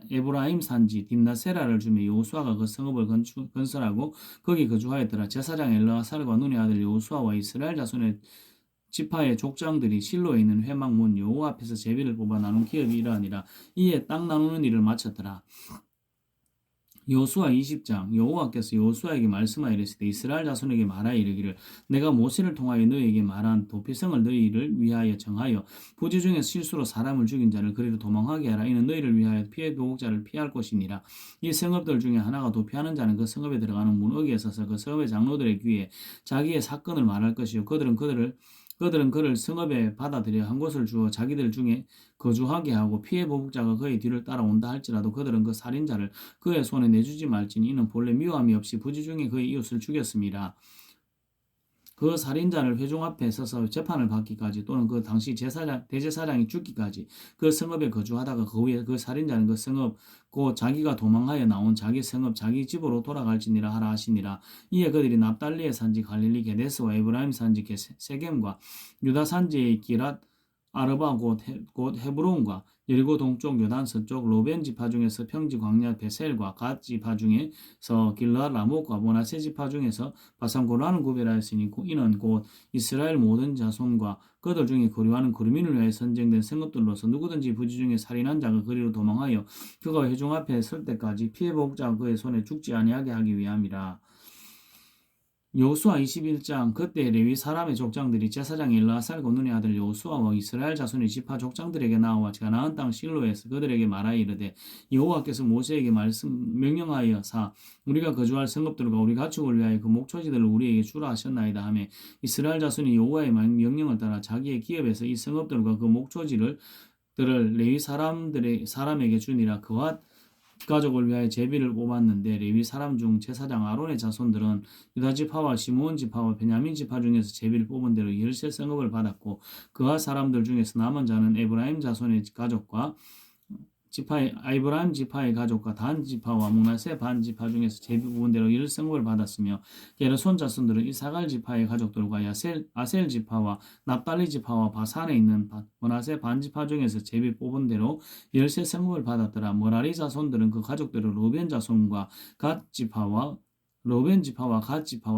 에브라임 산지 딥나세라를 주며 여호수아가 그 성읍을 건설하고 거기 거주하였더라. 제사장 엘르아살과 눈의 아들 여호수아와 이스라엘 자손의 지파의 족장들이 실로에 있는 회막문 여호와 앞에서 제비를 뽑아 나눈 기업이 이러하니라. 이에 땅 나누는 일을 마쳤더라. 여호수아 20장. 여호와께서 여호수아에게 말씀하여 이르시되 이스라엘 자손에게 말하여 이르기를 내가 모세를 통하여 너희에게 말한 도피성을 너희를 위하여 정하여 부지 중에 실수로 사람을 죽인 자를 그리로 도망하게 하라. 이는 너희를 위하여 피해 도곡자를 피할 것이니라. 이 성읍들 중에 하나가 도피하는 자는 그 성읍에 들어가는 문어기에 서서 그 성읍의 장로들의 귀에 자기의 사건을 말할 것이요 그들은 그를 성읍에 받아들여 한 곳을 주어 자기들 중에 거주하게 하고 피해 보복자가 그의 뒤를 따라온다 할지라도 그들은 그 살인자를 그의 손에 내주지 말지니 이는 본래 미워함이 없이 부지 중에 그의 이웃을 죽였습니다. 그 살인자를 회중 앞에 서서 재판을 받기까지 또는 그 당시 대제사장이 죽기까지 그 성읍에 거주하다가 그 후에 그 살인자는 그 성읍 곧 자기가 도망하여 나온 자기 성읍 자기 집으로 돌아갈지니라 하라 하시니라. 이에 그들이 납달리의 산지 갈릴리 게데스와 에브라임 산지 세겜과 유다 산지의 기랏 아르바 곧 헤브론과 여리고 동쪽 요단 서쪽 로벤 지파 중에서 평지 광야 베셀과 갓 지파 중에서 길라 라목과 모나세 지파 중에서 바산고라는 구별하였으니 이는 곧 이스라엘 모든 자손과 그들 중에 거류하는 거류민을 위하여 선정된 성읍들로서 누구든지 부지 중에 살인한 자가 그리로 도망하여 그가 회중 앞에 설 때까지 피해 복자가 그의 손에 죽지 아니하게 하기 위함이라. 여호수아 21장 그때 레위 사람의 족장들이 제사장 엘르아살과 눈의 아들 여호수아와 이스라엘 자손의 지파 족장들에게 나와 가나안 땅 실로에서 그들에게 말하여 이르되 여호와께서 모세에게 명령하여사 우리가 거주할 성읍들과 우리 가축을 위하여 그 목초지들을 우리에게 주라 하셨나이다 하며 이스라엘 자손이 여호와의 명령을 따라 자기의 기업에서 이 성읍들과 그 목초지를 레위 사람에게 주니라. 그와 가족을 위하여 제비를 뽑았는데 레위 사람 중 제사장 아론의 자손들은 유다 지파와 시므온 지파와 베냐민 지파 중에서 제비를 뽑은 대로 열세 성읍을 받았고 그와 사람들 중에서 남은 자는 에브라임 자손의 가족과 에브라임 지파의 가족과 단 지파와 므나세 반 지파 중에서 제비 뽑은 대로 열 성읍을 받았으며 게르손 자손들은 이사갈 지파의 가족들과 아셀 지파와 납달리 지파와 바산에 있는 므나세 반 지파 중에서 제비 뽑은 대로 열세 성읍을 받았더라. 머라리 자손들은 그 가족들을 로벤 자손과 갓 지파와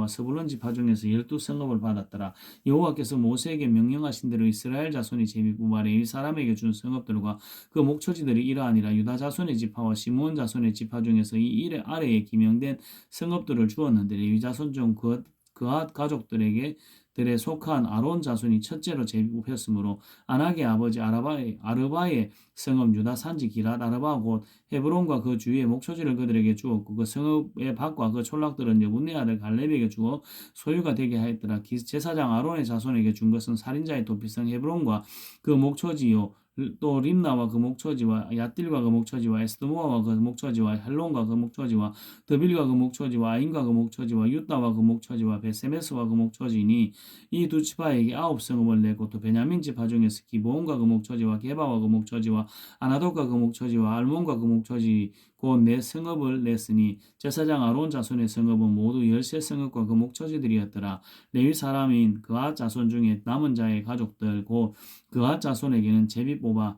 스불론 지파 중에서 12성읍을 받았더라. 여호와께서 모세에게 명령하신 대로 이스라엘 자손이 제비 뽑아 레위 사람에게 준 성읍들과 그 목초지들이 이러하니라. 유다 자손의 지파와 시므온 자손의 지파 중에서 이 일 아래에 기명된 성읍들을 주었는데 레위 자손 중 그앗 가족들에 속한 아론 자손이 첫째로 제비 뽑혔으므로 아낙의 아버지 아르바의 성읍 유다 산지 기랏 아르바 곧 헤브론과 그 주위의 목초지를 그들에게 주었고 그 성읍의 밭과 그 촌락들은 여분네 아들 갈렙에게 주어 소유가 되게 하였더라. 제사장 아론의 자손에게 준 것은 살인자의 도피성 헤브론과 그 목초지요 또 림나와 그 목초지와 얏딜과 그 목초지와 에스드모아와 그 목초지와 헬론과 그 목초지와 드빌과 그 목초지와 아인과 그 목초지와 유다와 그 목초지와 베세메스와 그 목초지니 이 두 지파에게 9성읍을 내고 또 베냐민 지파 중에서 기브온과 그 목초지와 게바와 그 목초지와 아나돗과 그 목초지와 알몬과 그 목초지 곧 네 성읍을 냈으니 제사장 아론 자손의 성읍은 모두 13성읍과 그 목초지들이었더라. 레위 사람인 그앗 자손 중에 남은 자의 가족들 곧 그앗 자손에게는 제비 뽑아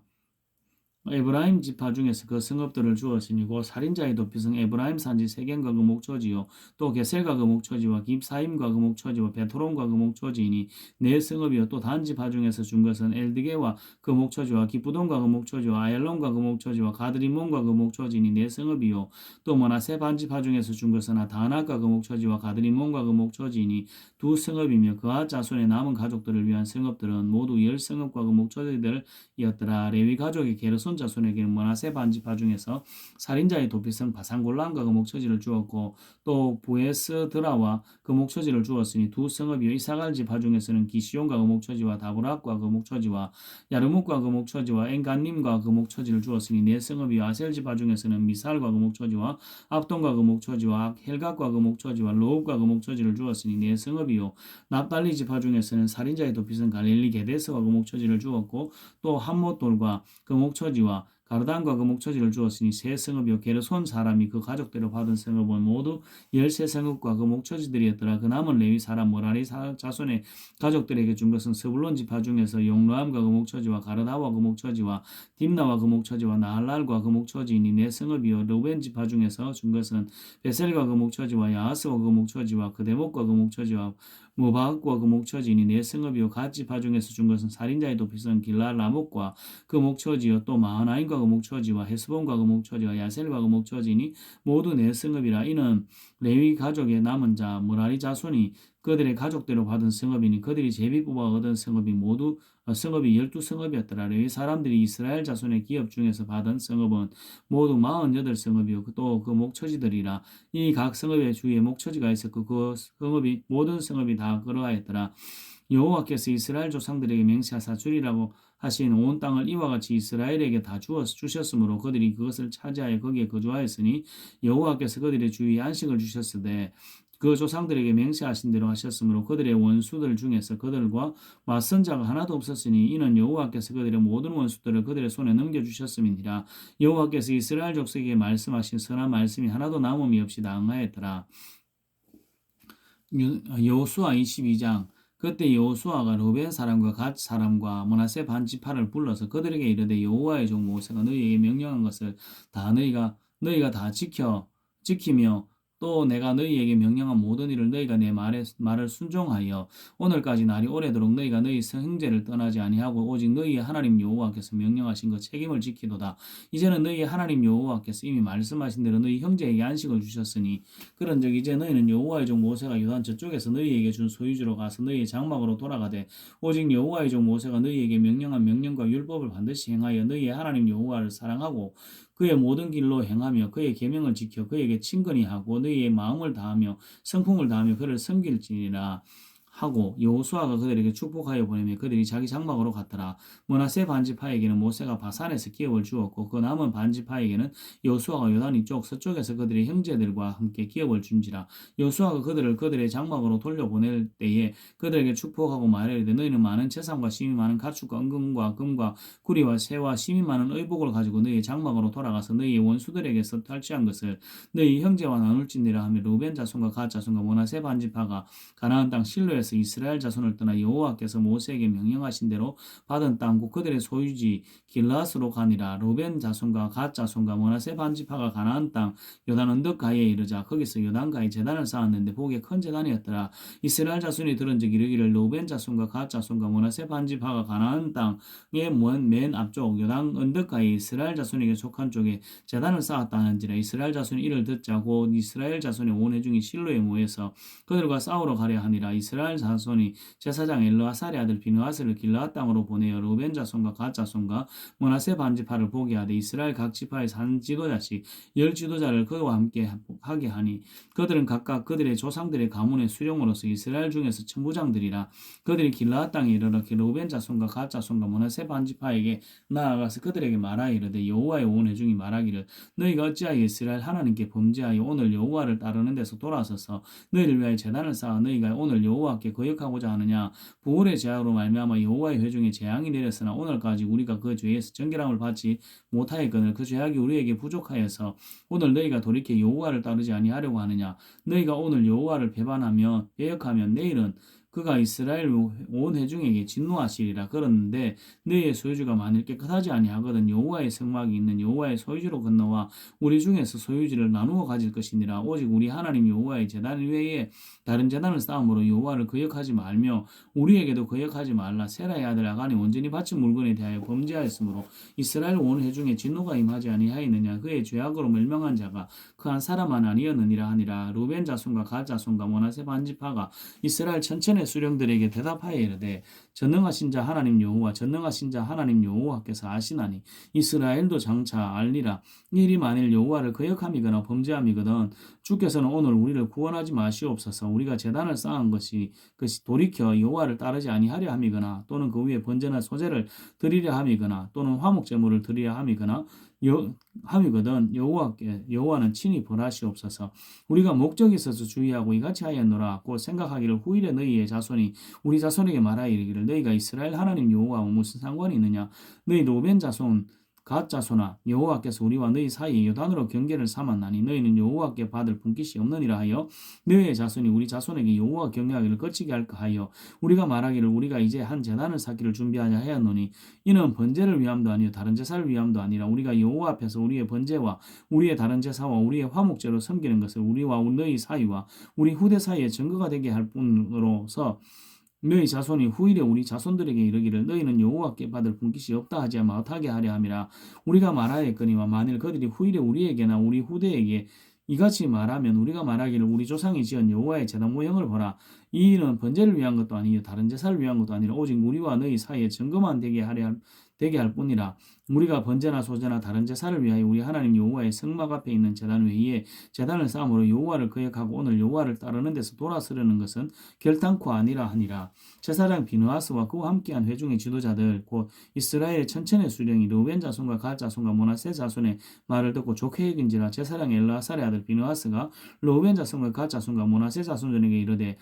에브라임 지파 중에서 그 성읍들을 주었으니 곧 살인자의 도피성 에브라임 산지 세겜과 그 목초지요 또 게셀과 그 목초지와 깁사임과 그 목초지와 베토론과 그 목초지이니 네 성읍이요 또 단 지파 중에서 준 것은 엘드게와 그 목초지와 기쁘돈과 그 목초지와 아엘론과 그 목초지와 가드리몬과 그 목초지니 네 성읍이요 또 머나세 반 지파 중에서 준 것은 다낙과 그 목초지와 가드리몬과 그 목초지이니 두 성읍이며 그앗 자손의 남은 가족들을 위한 성읍들은 모두 10성읍과 그 목초지들이었더라. 레위 가족의 게르손 자손에게는 머나세 반 지파 중에서 살인자의 도피성 바산골란과 그 목초지를 주었고 또 부에스 드라와 그 목초지를 주었으니 두 성읍이요 이사갈 지파 중에서는 기시온과 그 목초지와 다브락과 그 목초지와 야르묵과 그 목초지와 엔간님과 그 목초지를 주었으니 네 성읍이요 아셀 지파 중에서는 미살과 그 목초지와 압돈과 그 목초지와 헬각과 그 목초지와 로읍과 그 목초지를 주었으니 네 성읍이요 납달리 지파 중에서는 살인자의 도피성 갈릴리 게데스와 그 목초지를 주었고 또 함못돌과 그 목초지와 가르단과 그 목초지를 주었으니 세 성읍이요 게르손 사람이 그 가족대로 받은 성읍은 모두 13성읍과 그 목초지들이었더라. 그 남은 레위 사람 모라리 자손의 가족들에게 준 것은 스불론 지파 중에서 용로암과 그 목초지와 가르다와 그 목초지와 딥나와 그 목초지와 나할랄과 그 목초지이니 네 성읍이요 르우벤 지파 중에서 준 것은 베셀과 그 목초지와 야하스와 그 목초지와 그데목과 그 목초지와 무바학과 그 목초지니 네 성읍이요 갓 지파 중에서 준 것은 살인자의 도피성 길라 라목과 그 목초지요 또 마하나임과 그 목초지와 헤스본과 그 목초지와 야셀과 그 목초지니 모두 네 성읍이라. 이는 레위 가족의 남은 자 무라리 자손이 그들의 가족대로 받은 성읍이니 그들이 제비 뽑아 얻은 성읍이 모두 성읍이 12성읍이었더라. 레위 사람들이 이스라엘 자손의 기업 중에서 받은 성읍은 모두 48성읍이요 또 그 목초지들이라. 이 각 성읍의 주위에 목초지가 있었고 그 성읍이 모든 성읍이 다 그러하였더라. 여호와께서 이스라엘 조상들에게 맹세하사 주리라고 하신 온 땅을 이와 같이 이스라엘에게 다 주셨으므로 그들이 그것을 차지하여 거기에 거주하였으니 여호와께서 그들의 주위에 안식을 주셨으되 그 조상들에게 맹세하신 대로 하셨으므로 그들의 원수들 중에서 그들과 맞선 자가 하나도 없었으니 이는 여호와께서 그들의 모든 원수들을 그들의 손에 넘겨주셨음이니라. 여호와께서 이스라엘 족속에게 말씀하신 선한 말씀이 하나도 남음이 없이 당하였더라. 여호수아 22장. 그때 여호수아가 르벤 사람과 갓 사람과 므낫세 반 지파를 불러서 그들에게 이르되 여호와의 종 모세가 너희에게 명령한 것을 다 너희가 다 지키며 또 내가 너희에게 명령한 모든 일을 너희가 내 말을 순종하여 오늘까지 날이 오래도록 너희가 너희 형제를 떠나지 아니하고 오직 너희의 하나님 여호와께서 명령하신 것 책임을 지키도다. 이제는 너희의 하나님 여호와께서 이미 말씀하신 대로 너희 형제에게 안식을 주셨으니 그런즉 이제 너희는 여호와의 종 모세가 요단 저쪽에서 너희에게 준 소유지로 가서 너희의 장막으로 돌아가되 오직 여호와의 종 모세가 너희에게 명령한 명령과 율법을 반드시 행하여 너희의 하나님 여호와를 사랑하고 그의 모든 길로 행하며 그의 계명을 지켜 그에게 친근히 하고 너희의 마음을 다하며 성품을 다하며 그를 섬길지니라 하고 여호수아가 그들에게 축복하여 보내며 그들이 자기 장막으로 갔더라. 므낫세 반지파에게는 모세가 바산에서 기업을 주었고 그 남은 반지파에게는 여호수아가 요단 이쪽 서쪽에서 그들의 형제들과 함께 기업을 준지라. 여호수아가 그들을 그들의 장막으로 돌려보낼 때에 그들에게 축복하고 말하되 너희는 많은 재산과 심이 많은 가축과 은금과 금과 구리와 새와 심이 많은 의복을 가지고 너희의 장막으로 돌아가서 너희의 원수들에게서 탈취한 것을 너희 형제와 나눌지니라 하며 르벤 자손과 갓 자손과 므낫세 반지파가 가나안 땅 실로에 이스라엘 자손을 떠나 여호와께서 모세에게 명령하신 대로 받은 땅 곧 그들의 소유지 길라스로 가니라. 르벤 자손과 갓 자손과 므낫세 반지파가 가나안 땅 요단 언덕 가에 이르자 거기서 요단 가에 제단을 쌓았는데 보기에 큰 제단이었더라. 이스라엘 자손이 들은즉 이르기를 르벤 자손과 갓 자손과 므낫세 반지파가 가나안 땅의 맨 앞쪽 요단 언덕 가에 이스라엘 자손에게 속한 쪽에 제단을 쌓았다 하는지라. 이스라엘 자손이 이를 듣자 곧 이스라엘 자손의 온 회중이 실로에 모여서 그들과 싸우러 가려 하니라. 이스라엘 자손이 제사장 엘르아살의 아들 비느하스를 길르앗 땅으로 보내어 르벤 자손과 갓 자손과 므낫세 반지파를 보게 하되 이스라엘 각 지파의 한 지도자씩 10지도자를 그와 함께 하게 하니 그들은 각각 그들의 조상들의 가문의 수령으로서 이스라엘 중에서 천부장들이라. 그들이 길르앗 땅에 이르러 르벤 자손과 갓 자손과 므낫세 반지파에게 나아가서 그들에게 말하여 이르되 여호와의 온 회중이 말하기를 너희가 어찌하여 이스라엘 하나님께 범죄하여 오늘 여호와를 따르는 데서 돌아서서 너희를 위하여 제단을 쌓아 너희가 오늘 여호와께 거역하고자 하느냐. 부울의 제약으로 말미암아 여호와의 회중에 재앙이 내렸으나 오늘까지 우리가 그 죄에서 정결함을 받지 못하였거늘 그 죄악이 우리에게 부족하여서 오늘 너희가 돌이켜 여호와를 따르지 아니하려고 하느냐. 너희가 오늘 여호와를 배반하며 배역하면 내일은 그가 이스라엘 온 회중에게 진노하시리라. 그러는데 너희의 소유주가 만일 깨끗하지 아니하거든 여호와의 성막이 있는 여호와의 소유주로 건너와 우리 중에서 소유지를 나누어 가질 것이니라. 오직 우리 하나님 여호와의 제단 외에 다른 제단을 쌓음으로 여호와를 거역하지 말며 우리에게도 거역하지 말라. 세라의 아들 아간이 온전히 바친 물건에 대하여 범죄하였으므로 이스라엘 온 회중에 진노가 임하지 아니하였느냐. 그의 죄악으로 멸망한 자가 그 한 사람만 아니었느니라 하니라. 르벤 자손과 갓 자손과 므낫세 반지파가 이스라엘 천천의 수령들에게 대답하여 이르되 전능하신 자 하나님 여호와 전능하신 자 하나님 여호와께서 아시나니 이스라엘도 장차 알리라. 이 일이 만일 여호와를 거역함이거나 범죄함이거든 주께서는 오늘 우리를 구원하지 마시옵소서. 우리가 제단을 쌓은 것이 돌이켜 여호와를 따르지 아니하려 함이거나 또는 그 위에 번제나 소제를 드리려 함이거나 또는 화목 제물을 드리려 함이거나 함이거든 여호와는 친히 벌하시옵소서. 우리가 목적이 있어서 주의하고 이같이 하였노라. 곧 생각하기를 후일에 너희의 자손이 우리 자손에게 말하여 이르기를 너희가 이스라엘 하나님 여호와와 무슨 상관이 있느냐. 너희 르벤 자손 갓 자손아 여호와께서 우리와 너희 사이에 요단으로 경계를 삼았나니 너희는 여호와께 받을 분깃이 없느니라 하여 너희의 자손이 우리 자손에게 여호와 경외하기를 거치게 할까 하여 우리가 말하기를 우리가 이제 한 제단을 쌓기를 준비하자 하였노니 이는 번제를 위함도 아니요 다른 제사를 위함도 아니라 우리가 여호와 앞에서 우리의 번제와 우리의 다른 제사와 우리의 화목제로 섬기는 것을 우리와 너희 사이와 우리 후대 사이에 증거가 되게 할 뿐으로서 너희 자손이 후일에 우리 자손들에게 이르기를 너희는 여호와께 받을 분깃이 없다 하지 못하게 하려 함이라. 우리가 말하였거니와 만일 그들이 후일에 우리에게나 우리 후대에게 이같이 말하면 우리가 말하기를 우리 조상이 지은 여호와의 제단 모형을 보라. 이 일은 번제를 위한 것도 아니요 다른 제사를 위한 것도 아니라 오직 우리와 너희 사이에 증거만 되게 되게 할 뿐이라. 우리가 번제나 소제나 다른 제사를 위하여 우리 하나님 여호와의 성막 앞에 있는 제단 외에 제단을 쌓음으로 여호와를 거역하고 오늘 여호와를 따르는 데서 돌아서려는 것은 결단코 아니라 하니라. 제사장 비느하스와 그와 함께한 회중의 지도자들 곧 이스라엘의 천천의 수령이 르우벤 자손과 갓 자손과 므낫세 자손의 말을 듣고 좋게 여긴지라. 제사장 엘르아살의 아들 비느하스가 르우벤 자손과 갓 자손과 므낫세 자손들에게 이르되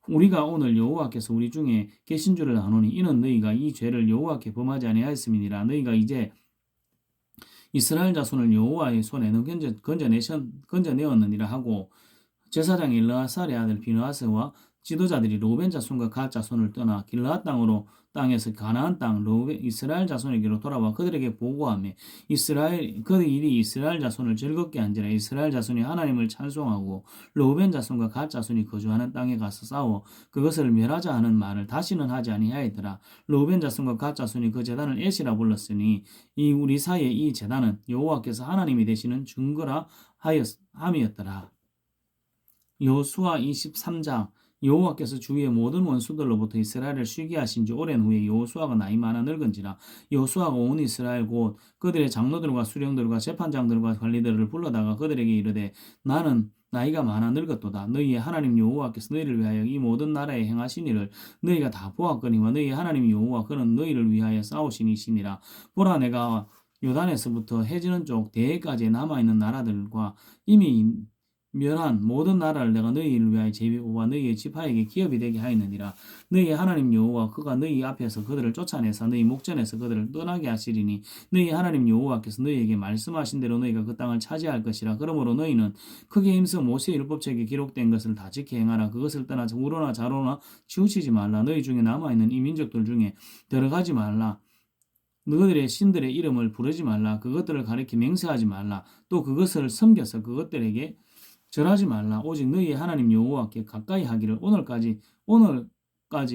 우리가 오늘 여호와께서 우리 중에 계신 줄을 아노니 이는 너희가 이 죄를 여호와께 범하지 아니하였음이니라. 너희가 이제 이스라엘 자손을 여호와의 손에는 건져내었느니라 하고 제사장 엘르아살의 아들 비느하스와 지도자들이 르우벤 자손과 갓 자손을 떠나 길르앗 땅에서 가나안 땅 이스라엘 자손에게로 돌아와 그들에게 보고하며 그들이 이스라엘 자손을 즐겁게 한지라. 이스라엘 자손이 하나님을 찬송하고 르우벤 자손과 갓 자손이 거주하는 땅에 가서 싸워 그것을 멸하자 하는 말을 다시는 하지 아니하였더라. 르우벤 자손과 갓 자손이 그 제단을 에시라 불렀으니 이 우리 사이에 이 제단은 여호와께서 하나님이 되시는 증거라 함이었더라. 여호수아 23장. 여호와께서 주위의 모든 원수들로부터 이스라엘을 쉬게 하신 지 오랜 후에 여호수아가 나이 많아 늙은지라. 여호수아가 온 이스라엘 곧 그들의 장로들과 수령들과 재판장들과 관리들을 불러다가 그들에게 이르되 나는 나이가 많아 늙었도다. 너희의 하나님 여호와께서 너희를 위하여 이 모든 나라에 행하신 일을 너희가 다 보았거니와 너희의 하나님 여호와 그는 너희를 위하여 싸우신 이시니라. 보라 내가 요단에서부터 해지는 쪽 대해까지 남아있는 나라들과 이미 멸한 모든 나라를 내가 너희를 위하여 제비와 너희의 지파에게 기업이 되게 하였느니라. 너희의 하나님 여호와 그가 너희 앞에서 그들을 쫓아내서 너희 목전에서 그들을 떠나게 하시리니 너희 하나님 여호와께서 너희에게 말씀하신 대로 너희가 그 땅을 차지할 것이라. 그러므로 너희는 크게 힘써 모세의 율법책에 기록된 것을 다 지켜 행하라. 그것을 떠나 우로나 좌로나 치우치지 말라. 너희 중에 남아있는 이 민족들 중에 들어가지 말라. 너희들의 신들의 이름을 부르지 말라. 그것들을 가리켜 맹세하지 말라. 또 그것을 섬겨서 그것들에게 절하지 말라. 오직 너희의 하나님 여호와께 가까이 하기를 오늘까지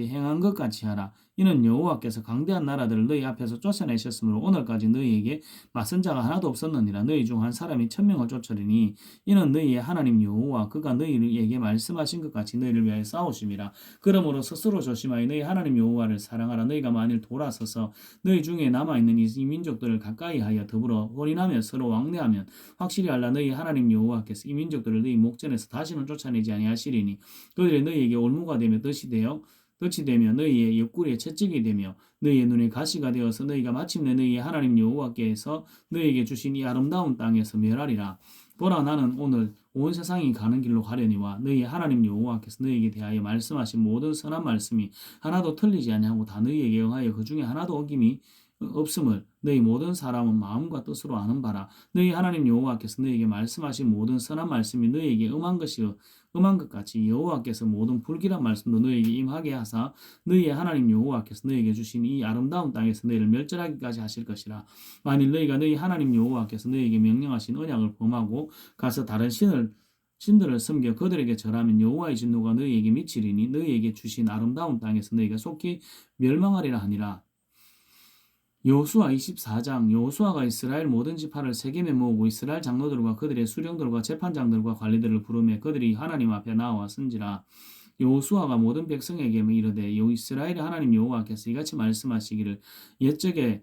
행한 것 같이 하라. 이는 여호와께서 강대한 나라들을 너희 앞에서 쫓아내셨으므로 오늘까지 너희에게 맞선 자가 하나도 없었느니라. 너희 중 한 사람이 1000명을 쫓으리니 이는 너희의 하나님 여호와 그가 너희에게 말씀하신 것 같이 너희를 위하여 싸우심이라. 그러므로 스스로 조심하여 너희 하나님 여호와를 사랑하라. 너희가 만일 돌아서서 너희 중에 남아있는 이 민족들을 가까이 하여 더불어 혼인하며 서로 왕래하면 확실히 알라. 너희 하나님 여호와께서 이 민족들을 너희 목전에서 다시는 쫓아내지 아니하시리니 그들이 너희에게 올무가 되며 덫이 되며 너희의 옆구리에 채찍이 되며 너희의 눈에 가시가 되어서 너희가 마침내 너희의 하나님 여호와께서 너희에게 주신 이 아름다운 땅에서 멸하리라. 보라 나는 오늘 온 세상이 가는 길로 가려니와 너희의 하나님 여호와께서 너희에게 대하여 말씀하신 모든 선한 말씀이 하나도 틀리지 아니하고 다 너희에게 응하여 그 중에 하나도 어김이 없음을 너희 모든 사람은 마음과 뜻으로 아는 바라. 너희 하나님 여호와께서 너희에게 말씀하신 모든 선한 말씀이 너희에게 음한 것 같이 여호와께서 모든 불길한 말씀도 너희에게 임하게 하사 너희의 하나님 여호와께서 너희에게 주신 이 아름다운 땅에서 너희를 멸절하기까지 하실 것이라. 만일 너희가 너희 하나님 여호와께서 너희에게 명령하신 언약을 범하고 가서 다른 신들을 섬겨 그들에게 절하면 여호와의 진노가 너희에게 미치리니 너희에게 주신 아름다운 땅에서 너희가 속히 멸망하리라 하니라. 여호수아 24장. 여호수아가 이스라엘 모든 지파를 세겜에 모으고 이스라엘 장로들과 그들의 수령들과 재판장들과 관리들을 부르며 그들이 하나님 앞에 나와 선지라. 여호수아가 모든 백성에게 이르되 이스라엘의 하나님 여호와께서 이같이 말씀하시기를 옛적에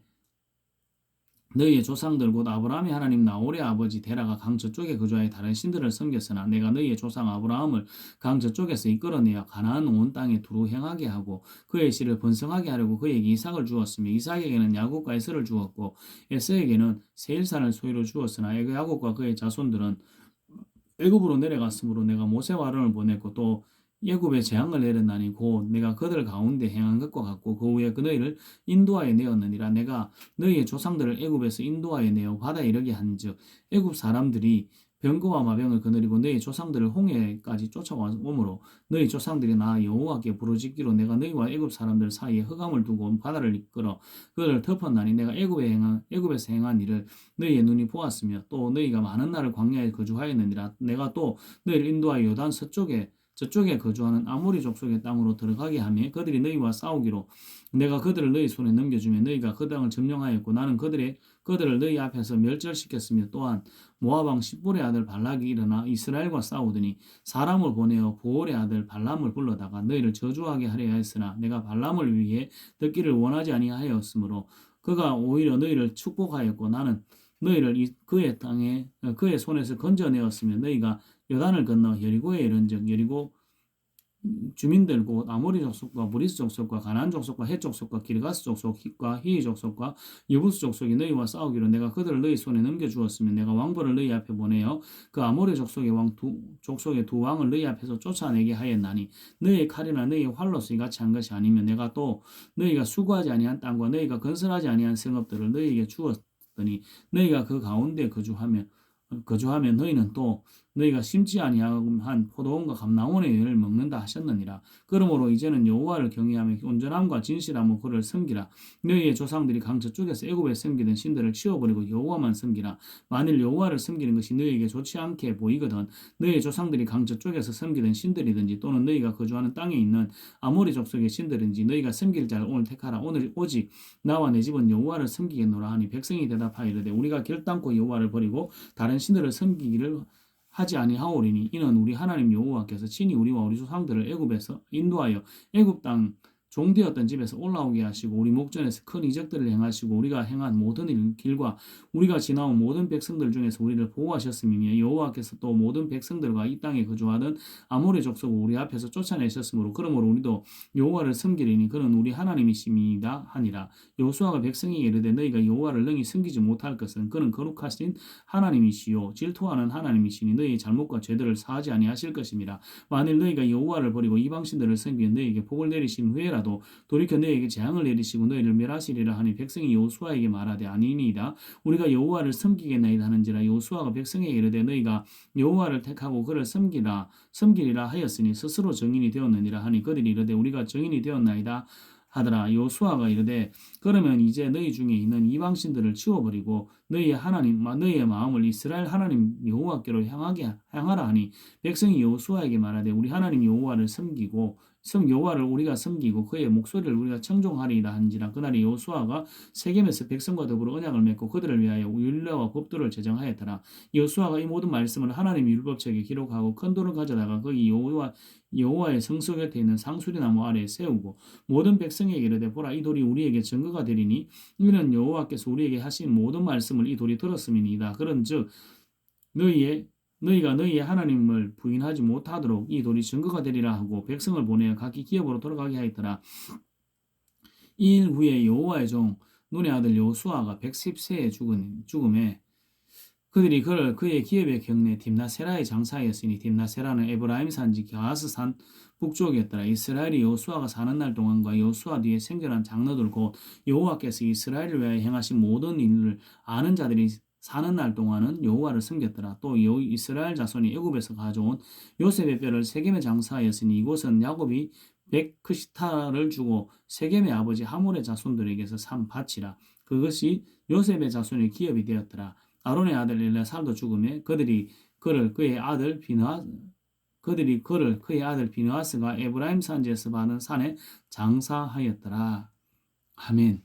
너희의 조상들 곧 아브라함의 하나님 나홀의 아버지 데라가 강 저쪽에 거주하여 다른 신들을 섬겼으나 내가 너희의 조상 아브라함을 강 저쪽에서 이끌어내어 가나안 온 땅에 두루 행하게 하고 그의 씨를 번성하게 하려고 그에게 이삭을 주었으며 이삭에게는 야곱과 에서를 주었고 에서에게는 세일산을 소유로 주었으나 야곱과 그의 자손들은 애굽으로 내려갔으므로 내가 모세와 아론을 보냈고 또 애굽에 재앙을 내렸나니 곧 내가 그들 가운데 행한 것과 같고 그 후에 그 너희를 인도하여 내었느니라. 내가 너희의 조상들을 애굽에서 인도하여 내어 바다에 이르게 한즉 애굽 사람들이 병거와 마병을 거느리고 너희 조상들을 홍해까지 쫓아오므로 너희 조상들이 나 여호와께 부르짖기로 내가 너희와 애굽 사람들 사이에 흑암을 두고 바다를 이끌어 그들을 덮었나니 내가 애굽에서 행한 일을 너희의 눈이 보았으며 또 너희가 많은 날을 광야에 거주하였느니라. 내가 또 너희를 인도하여 요단 저쪽에 거주하는 아모리 족속의 땅으로 들어가게 하며 그들이 너희와 싸우기로 내가 그들을 너희 손에 넘겨주며 너희가 그 땅을 점령하였고 나는 그들을 너희 앞에서 멸절시켰으며 또한 모압 왕 십볼의 아들 발락이 일어나 이스라엘과 싸우더니 사람을 보내어 보올의 아들 발람을 불러다가 너희를 저주하게 하려 하였으나 내가 발람을 위해 듣기를 원하지 아니하였으므로 그가 오히려 너희를 축복하였고 나는 너희를 그의 땅에 그의 손에서 건져내었으며 너희가 요단을 건너 여리고에 이른즉 여리고 주민들 곧 아모리 족속과 브리스 족속과 가나안 족속과 헷 족속과 기르가스 족속과 히위 족속과 여부스 족속이 너희와 싸우기로 내가 그들을 너희 손에 넘겨주었으며 내가 왕벌을 너희 앞에 보내어 그 아모리 족속의 족속의 두 왕을 너희 앞에서 쫓아내게 하였나니 너희의 칼이나 너희의 활로서 이같이 한 것이 아니면 내가 또 너희가 수고하지 아니한 땅과 너희가 건설하지 아니한 성읍들을 너희에게 주었더니 너희가 그 가운데 거주하면 너희는 또 너희가 심지 아니한 포도원과 감나원의 열을 먹는다 하셨느니라. 그러므로 이제는 여호와를 경외하며 온전함과 진실함으로 그를 섬기라. 너희의 조상들이 강 저쪽에서 애굽에 섬기던 신들을 치워버리고 여호와만 섬기라. 만일 여호와를 섬기는 것이 너희에게 좋지 않게 보이거든 너희의 조상들이 강 저쪽에서 섬기던 신들이든지 또는 너희가 거주하는 땅에 있는 아모리 족속의 신들인지 너희가 섬길 자를 오늘 택하라. 오늘 오직 나와 내 집은 여호와를 섬기겠노라 하니 백성이 대답하이르되 우리가 결단코 여호와를 버리고 다른 신들을 섬기기를 하지 아니하오리니 이는 우리 하나님 여호와께서 친히 우리와 우리 조상들을 애굽에서 인도하여 애굽 땅 종되었던 집에서 올라오게 하시고 우리 목전에서 큰 이적들을 행하시고 우리가 행한 모든 길과 우리가 지나온 모든 백성들 중에서 우리를 보호하셨음이며 여호와께서 또 모든 백성들과 이 땅에 거주하던 아모리 족속을 우리 앞에서 쫓아내셨으므로 그러므로 우리도 여호와를 섬기리니 그는 우리 하나님이심이다 하니라. 여호수아가 백성에게 이르되 너희가 여호와를 능히 섬기지 못할 것은 그는 거룩하신 하나님이시요 질투하는 하나님이시니 너희의 잘못과 죄들을 사하지 아니하실 것입니다. 만일 너희가 여호와를 버리고 이방신들을 섬기면 너희에게 복을 내리신 후에라도 돌이켜 너희에게 재앙을 내리시고 너희를 멸하시리라 하니 백성이 여호수아에게 말하되 아니니이다. 우리가 여호와를 섬기겠나이다 하는지라. 여호수아가 백성에게 이르되 너희가 여호와를 택하고 그를 섬기리라 하였으니 스스로 증인이 되었느니라 하니 그들이 이르되 우리가 증인이 되었나이다 하더라. 여호수아가 이르되 그러면 이제 너희 중에 있는 이방신들을 치워버리고 너희의 마음을 이스라엘 하나님 여호와께로 향하라 하니 백성이 여호수아에게 말하되 우리 하나님 여호와를 여호와를 우리가 섬기고 그의 목소리를 우리가 청종하리이다 한지라. 그날이 여호수아가 세겜에서 백성과 더불어 언약을 맺고 그들을 위하여 율례와 법도를 제정하였더라. 여호수아가 이 모든 말씀을 하나님의 율법책에 기록하고 큰 돌을 가져다가 거기 여호와의 성소 곁에 있는 상수리나무 아래에 세우고 모든 백성에게 이르되 보라 이 돌이 우리에게 증거가 되리니 이는 여호와께서 우리에게 하신 모든 말씀을 이 돌이 들었음이니이다. 그런즉 너희가 너희의 하나님을 부인하지 못하도록 이 돌이 증거가 되리라 하고 백성을 보내어 각기 기업으로 돌아가게 하였더라. 이 일 후에 여호와의 종 눈의 아들 여호수아가 110세에 죽음에 그들이 그의 기업의 경내 딥나세라의 장사였으니 딥나세라는 에브라임 산지 가하스 산 북쪽이었더라. 이스라엘이 여호수아가 사는 날 동안과 여호수아 뒤에 생겨난 장로들 곧 여호와께서 이스라엘을 위하여 행하신 모든 일을 아는 자들이 사는 날 동안은 여호와를 섬겼더라. 또 이스라엘 자손이 애굽에서 가져온 요셉의 뼈를 세겜에 장사하였으니 이곳은 야곱이 백크시타를 주고 세겜의 아버지 하몰의 자손들에게서 산 밭이라. 그것이 요셉의 자손의 기업이 되었더라. 아론의 아들 엘레살도 죽음에 그들이 그의 아들 비느하스가 에브라임 산지에서 받은 산에 장사하였더라. 아멘.